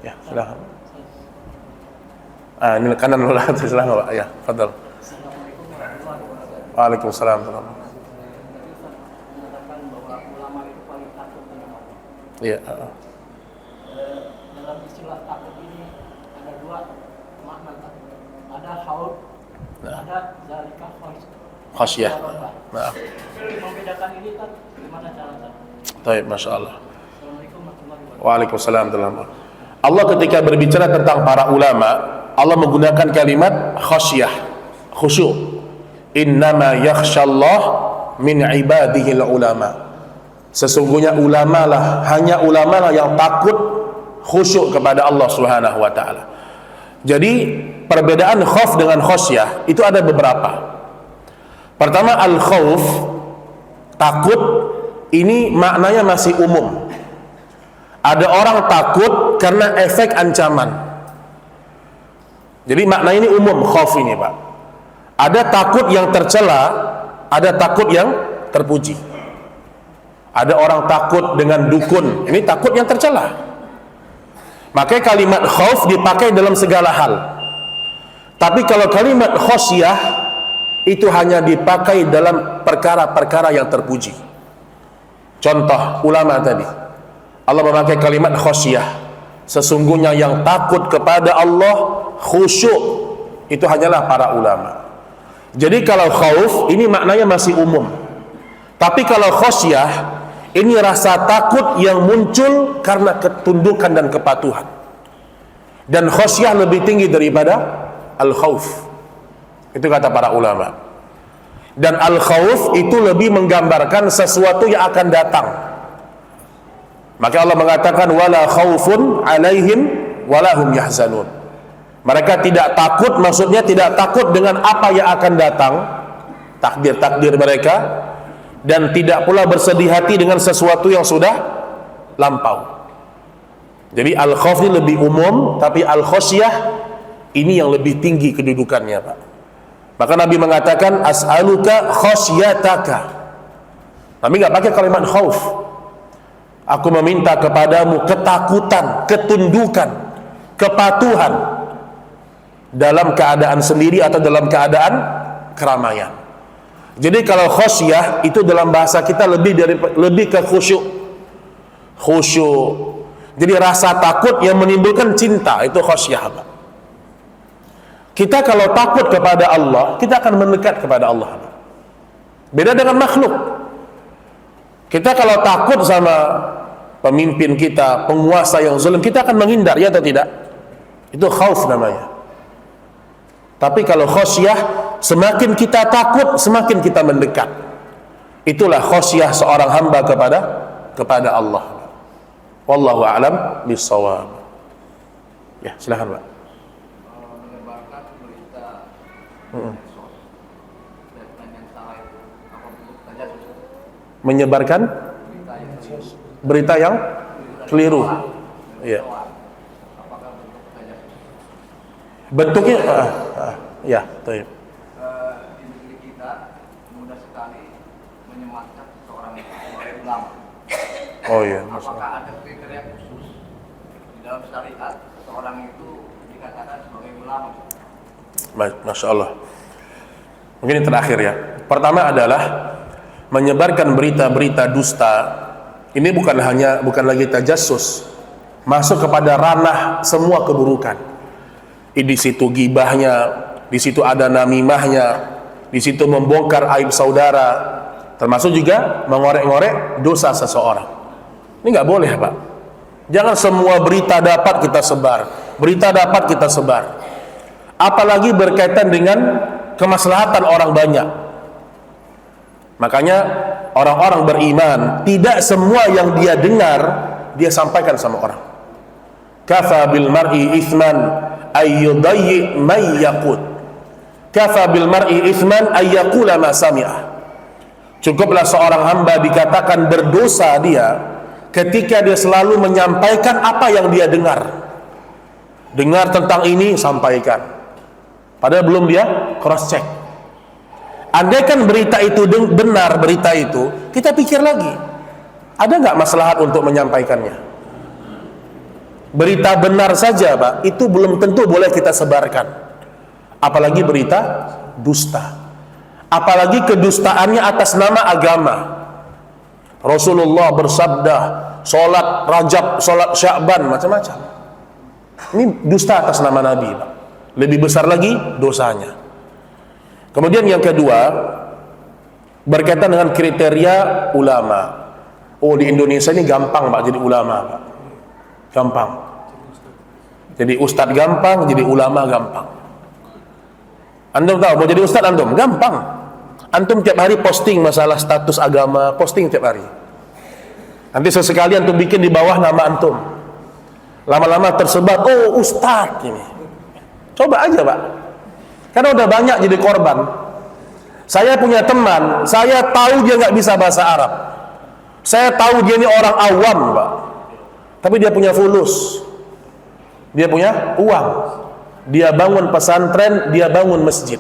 Ya, silakan. Ini kanan dulu lah, silakan, Pak. Ya, fadhal. Waalaikumsalam. Iya. Dalam istilah takut ini ada dua makna takut. Ada khauf, ada zalika Khasyah. Nah. Membedakan ini kan gimana caranya? Baik, masya Allah. Assalamualaikum warahmatullahi wabarakatuh. Waalaikumsalam. Allah ketika berbicara tentang para ulama, Allah menggunakan kalimat khasyah, khusyuk. Innama yakhshallah min ibadihil ulama. Sesungguhnya hanya ulama lah yang takut khusyuk kepada Allah Subhanahu wa taala. Jadi perbedaan khauf dengan khasyah itu ada beberapa. Pertama, al-khauf, takut, ini maknanya masih umum. Ada orang takut karena efek ancaman. Jadi maknanya ini umum, khauf ini, Pak. Ada takut yang tercela, ada takut yang terpuji. Ada orang takut dengan dukun, ini takut yang tercela. Makanya kalimat khauf dipakai dalam segala hal. Tapi kalau kalimat khasyah itu hanya dipakai dalam perkara-perkara yang terpuji. Contoh ulama tadi, Allah memakai kalimat khasyah. Sesungguhnya yang takut kepada Allah khusyuk itu hanyalah para ulama. Jadi kalau khauf ini maknanya masih umum. Tapi kalau khasyah ini rasa takut yang muncul karena ketundukan dan kepatuhan. Dan khasyah lebih tinggi daripada al-khauf. Itu kata para ulama. Dan al-khauf itu lebih menggambarkan sesuatu yang akan datang. Maka Allah mengatakan wala khaufun alaihim wala hum yahzanun. Mereka tidak takut, maksudnya tidak takut dengan apa yang akan datang, takdir-takdir mereka, dan tidak pula bersedih hati dengan sesuatu yang sudah lampau. Jadi al-khauf ini lebih umum, tapi al-khasyah ini yang lebih tinggi kedudukannya, Pak. Maka Nabi mengatakan as'aluka khasyataka. Nabi nggak pakai kalimat khauf. Aku meminta kepadamu ketakutan, ketundukan, kepatuhan dalam keadaan sendiri atau dalam keadaan keramaian. Jadi kalau khasyah itu dalam bahasa kita lebih ke khusyuk. Khusyuk. Jadi rasa takut yang menimbulkan cinta, itu khasyah, Pak. Kita kalau takut kepada Allah, kita akan mendekat kepada Allah. Beda dengan makhluk. Kita kalau takut sama pemimpin kita, penguasa yang zalim, kita akan menghindar, ya atau tidak? Itu khauf namanya. Tapi kalau khasyah, semakin kita takut, semakin kita mendekat. Itulah khosyah seorang hamba kepada Allah. Wallahu a'lam bishawab. Ya, silakan, Pak. Menyebarkan berita statement yang salah itu apa bentuk tajasus? Menyebarkan berita yang keliru. Iya. Apakah bentuk tajasus? Bentuknya ya, baik. Di negeri kita mudah sekali menyematkan seorang sebagai ulama. Oh iya, Apakah ada kriteria khusus di dalam syariat seorang itu dikatakan sebagai ulama? Baik, Masya Allah. Mungkin yang terakhir ya. Pertama adalah menyebarkan berita-berita dusta. Ini bukan lagi tajassus, masuk kepada ranah semua keburukan. Di situ gibahnya, di situ ada namimahnya, di situ membongkar aib saudara, termasuk juga mengorek-ngorek dosa seseorang. Ini nggak boleh, Pak. Jangan semua berita dapat kita sebar, berita dapat kita sebar. Apalagi berkaitan dengan kemaslahatan orang banyak. Makanya orang-orang beriman tidak semua yang dia dengar dia sampaikan sama orang. Kafa bil mar'i ithman ayyudayyi may yaqut. Kafa bil mar'i ithman ayyaqula ma sami'ah. Cukuplah seorang hamba dikatakan berdosa dia ketika dia selalu menyampaikan apa yang dia dengar. Dengar tentang ini, sampaikan. Padahal belum dia cross check. Andaikan berita itu benar, berita itu, kita pikir lagi, ada nggak maslahat untuk menyampaikannya? Berita benar saja, Pak, itu belum tentu boleh kita sebarkan. Apalagi berita dusta. Apalagi kedustaannya atas nama agama. Rasulullah bersabda, sholat Rajab, sholat Sya'ban, macam-macam. Ini dusta atas nama Nabi, Pak. Lebih besar lagi dosanya. Kemudian yang kedua, berkaitan dengan kriteria ulama. Oh, di Indonesia ini gampang, Pak, jadi ulama, Pak. Gampang. Jadi ustadz gampang, jadi ulama gampang. Antum tahu mau jadi ustadz antum? Gampang. Antum tiap hari posting masalah status agama, posting tiap hari. Nanti sesekali antum bikin di bawah nama antum. Lama-lama tersebar, oh ustadz ini. Coba aja, Pak. Karena udah banyak jadi korban. Saya punya teman, saya tahu dia nggak bisa bahasa Arab. Saya tahu dia ini orang awam, Pak. Tapi dia punya fulus. Dia punya uang. Dia bangun pesantren, dia bangun masjid.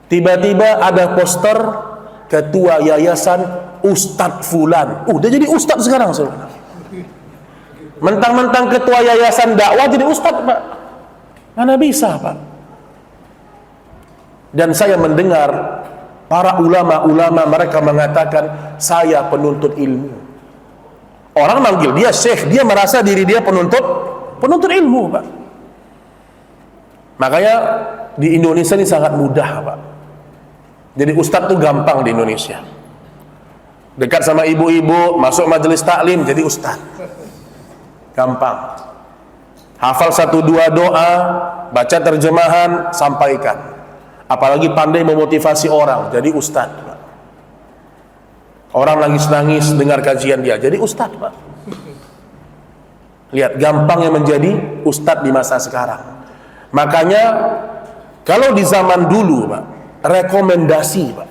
Tiba-tiba ada poster ketua yayasan Ustadz Fulan. Dia jadi ustadz sekarang, saudara. Mentang-mentang ketua yayasan dakwah jadi ustadz, Pak. Mana bisa, Pak? Dan saya mendengar para ulama-ulama mereka mengatakan saya penuntut ilmu. Orang manggil dia syekh, dia merasa diri dia penuntut ilmu, Pak. Makanya di Indonesia ini sangat mudah, Pak. Jadi ustadz tuh gampang di Indonesia. Dekat sama ibu-ibu, masuk majelis taklim jadi ustadz. Gampang. Hafal 1-2 doa, baca terjemahan, sampaikan. Apalagi pandai memotivasi orang, jadi ustadz, Pak. Orang nangis-nangis dengar kajian dia, jadi ustadz, Pak. Lihat gampangnya menjadi ustadz di masa sekarang. Makanya kalau di zaman dulu, Pak, rekomendasi, Pak.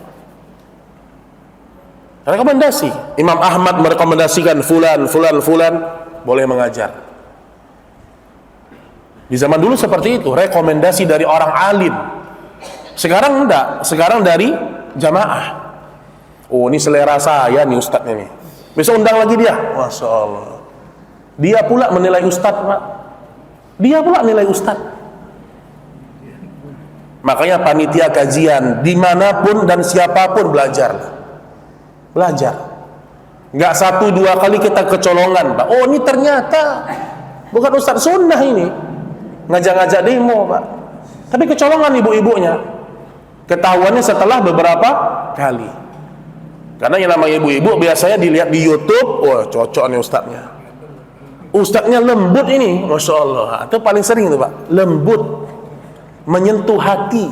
Rekomendasi. Imam Ahmad merekomendasikan fulan boleh mengajar. Di zaman dulu seperti itu, rekomendasi dari orang alim. Sekarang enggak, sekarang dari jamaah. Oh, ini selera saya nih ustadznya nih. Besok undang lagi dia. Masya Allah. Dia pula menilai ustadz, Pak. Dia pula nilai ustadz. Makanya panitia kajian dimanapun dan siapapun belajar. Nggak 1-2 kali kita kecolongan, Pak. Oh, ini ternyata bukan ustadz sunnah ini. Ngajak-ngajak demo, Pak. Tapi kecolongan ibu-ibunya. Ketahuannya setelah beberapa kali. Karena yang namanya ibu-ibu biasanya dilihat di YouTube, wah cocok nih ustadznya. Ustadznya lembut ini, Masya Allah. Itu paling sering itu, Pak. Lembut, menyentuh hati.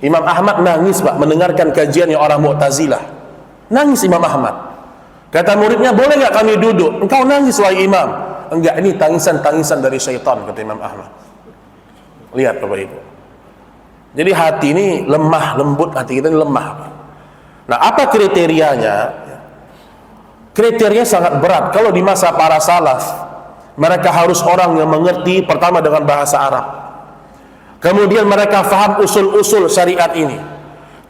Imam Ahmad nangis Pak mendengarkan kajian yang orang Mu'tazilah. Nangis Imam Ahmad. Kata muridnya, boleh nggak kami duduk? Engkau nangis wahai Imam. Enggak, ini tangisan-tangisan dari syaitan, kata Imam Ahmad. Lihat Bapak Ibu. Jadi hati ini lemah, lembut, hati kita ini lemah Pak. Nah, apa kriterianya? Kriterianya sangat berat. Kalau di masa para salaf, mereka harus orang yang mengerti pertama dengan bahasa Arab. Kemudian mereka faham usul-usul syariat ini.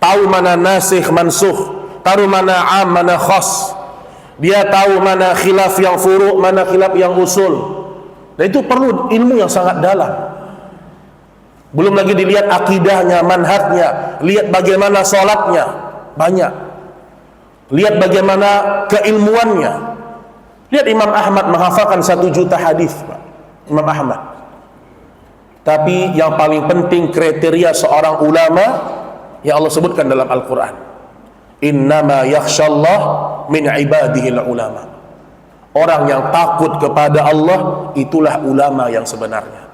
Tahu mana nasikh mansukh, tahu mana am, mana khas. Dia tahu mana khilaf yang furu', mana khilaf yang usul. Dan itu perlu ilmu yang sangat dalam. Belum lagi dilihat akidahnya, manhajnya, lihat bagaimana sholatnya, banyak. Lihat bagaimana keilmuannya. Lihat Imam Ahmad menghafalkan 1 juta hadis, Pak. Imam Ahmad. Tapi yang paling penting kriteria seorang ulama yang Allah sebutkan dalam Al-Quran. Innama yakhshallah min ibadihil ulama. Orang yang takut kepada Allah, itulah ulama yang sebenarnya.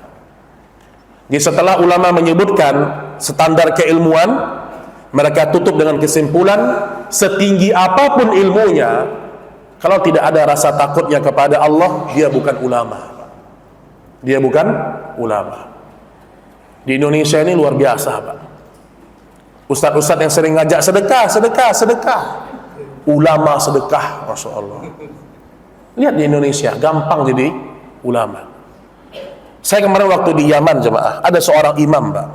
Jadi setelah ulama menyebutkan standar keilmuan, mereka tutup dengan kesimpulan, setinggi apapun ilmunya, kalau tidak ada rasa takutnya kepada Allah, dia bukan ulama. Dia bukan ulama. Di Indonesia ini luar biasa Pak. Ustadz-ustadz yang sering ngajak sedekah. Ulama sedekah, Masya Allah. Lihat di Indonesia, gampang jadi ulama. Saya kemarin waktu di Yaman jemaah, ada seorang imam Pak,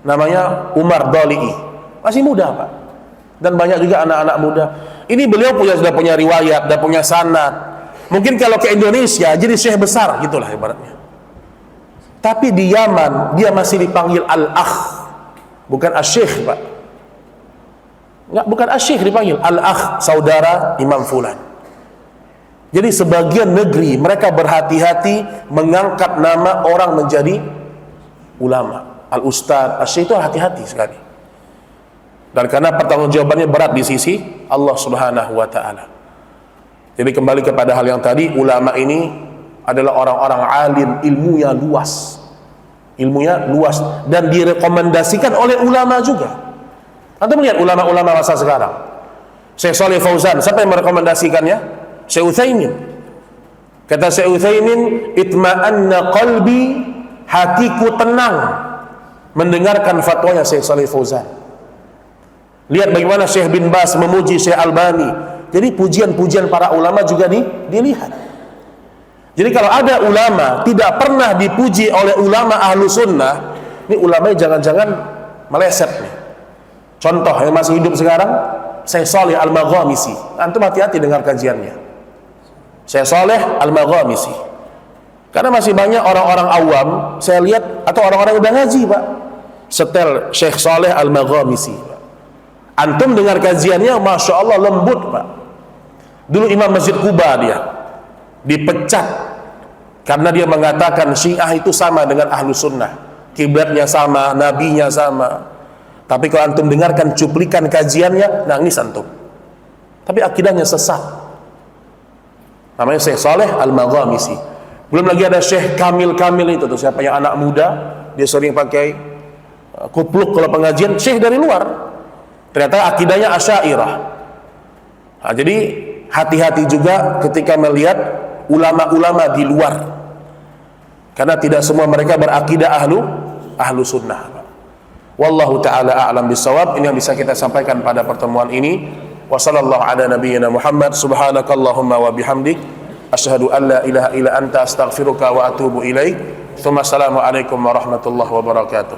namanya Umar Doli'i, masih muda Pak, dan banyak juga anak-anak muda. Ini beliau sudah punya riwayat, sudah punya sanad. Mungkin kalau ke Indonesia jadi syekh besar gitulah ibaratnya. Tapi di Yaman dia masih dipanggil al-akh, bukan as-syekh Pak. Enggak, bukan as-syekh dipanggil al-akh, saudara Imam Fulan. Jadi sebagian negeri mereka berhati-hati mengangkat nama orang menjadi ulama. Al-ustadz, as-syekh itu hati-hati sekali. Dan karena pertanggungjawabannya berat di sisi Allah Subhanahu wa ta'ala. Jadi kembali kepada hal yang tadi, ulama ini adalah orang-orang alim, ilmunya luas. Ilmunya luas dan direkomendasikan oleh ulama juga. Anda melihat ulama-ulama masa sekarang. Syekh Shalih Fauzan, siapa yang merekomendasikannya? Syekh Utsaimin. Kata Syekh Utsaimin, itma'anna qalbi, hatiku tenang mendengarkan fatwanya Syekh Shalih Fauzan. Lihat bagaimana Syekh bin Baz memuji Syekh Albani. Jadi pujian-pujian para ulama juga dilihat. Jadi kalau ada ulama tidak pernah dipuji oleh ulama ahlu sunnah, ini ulamanya jangan-jangan meleset nih. Contoh yang masih hidup sekarang, Syekh Shalih Al-Maghamisi. Antum hati-hati dengar kajiannya. Syekh Shalih Al-Maghamisi. Karena masih banyak orang-orang awam, saya lihat, atau orang-orang yang udah ngaji Pak, setel Syekh Shalih Al-Maghamisi. Antum dengar kajiannya, Masya Allah lembut Pak. Dulu Imam Masjid Kuba dia dipecat karena dia mengatakan Syiah itu sama dengan ahlu sunnah, kiblatnya sama, nabinya sama. Tapi kalau antum dengarkan cuplikan kajiannya, nangis antum. Tapi akidahnya sesat. Namanya Syekh Shalih Al-Maghamisi. Belum lagi ada Syekh Kamil itu tuh, siapa yang anak muda, dia sering pakai kupluk kalau pengajian, Syekh dari luar. Ternyata akidahnya Asy'ariyah. Nah, jadi hati-hati juga ketika melihat ulama-ulama di luar. Karena tidak semua mereka berakidah ahlu sunnah. Wallahu ta'ala a'lam bissawab. Ini yang bisa kita sampaikan pada pertemuan ini. Wa sallallahu ala nabiyyina Muhammad. Subhanakallahumma wa bihamdik, asyhadu an la ilaha illa anta astaghfiruka wa atubu ilaik. Tsumma assalamu alaikum warahmatullahi wabarakatuh.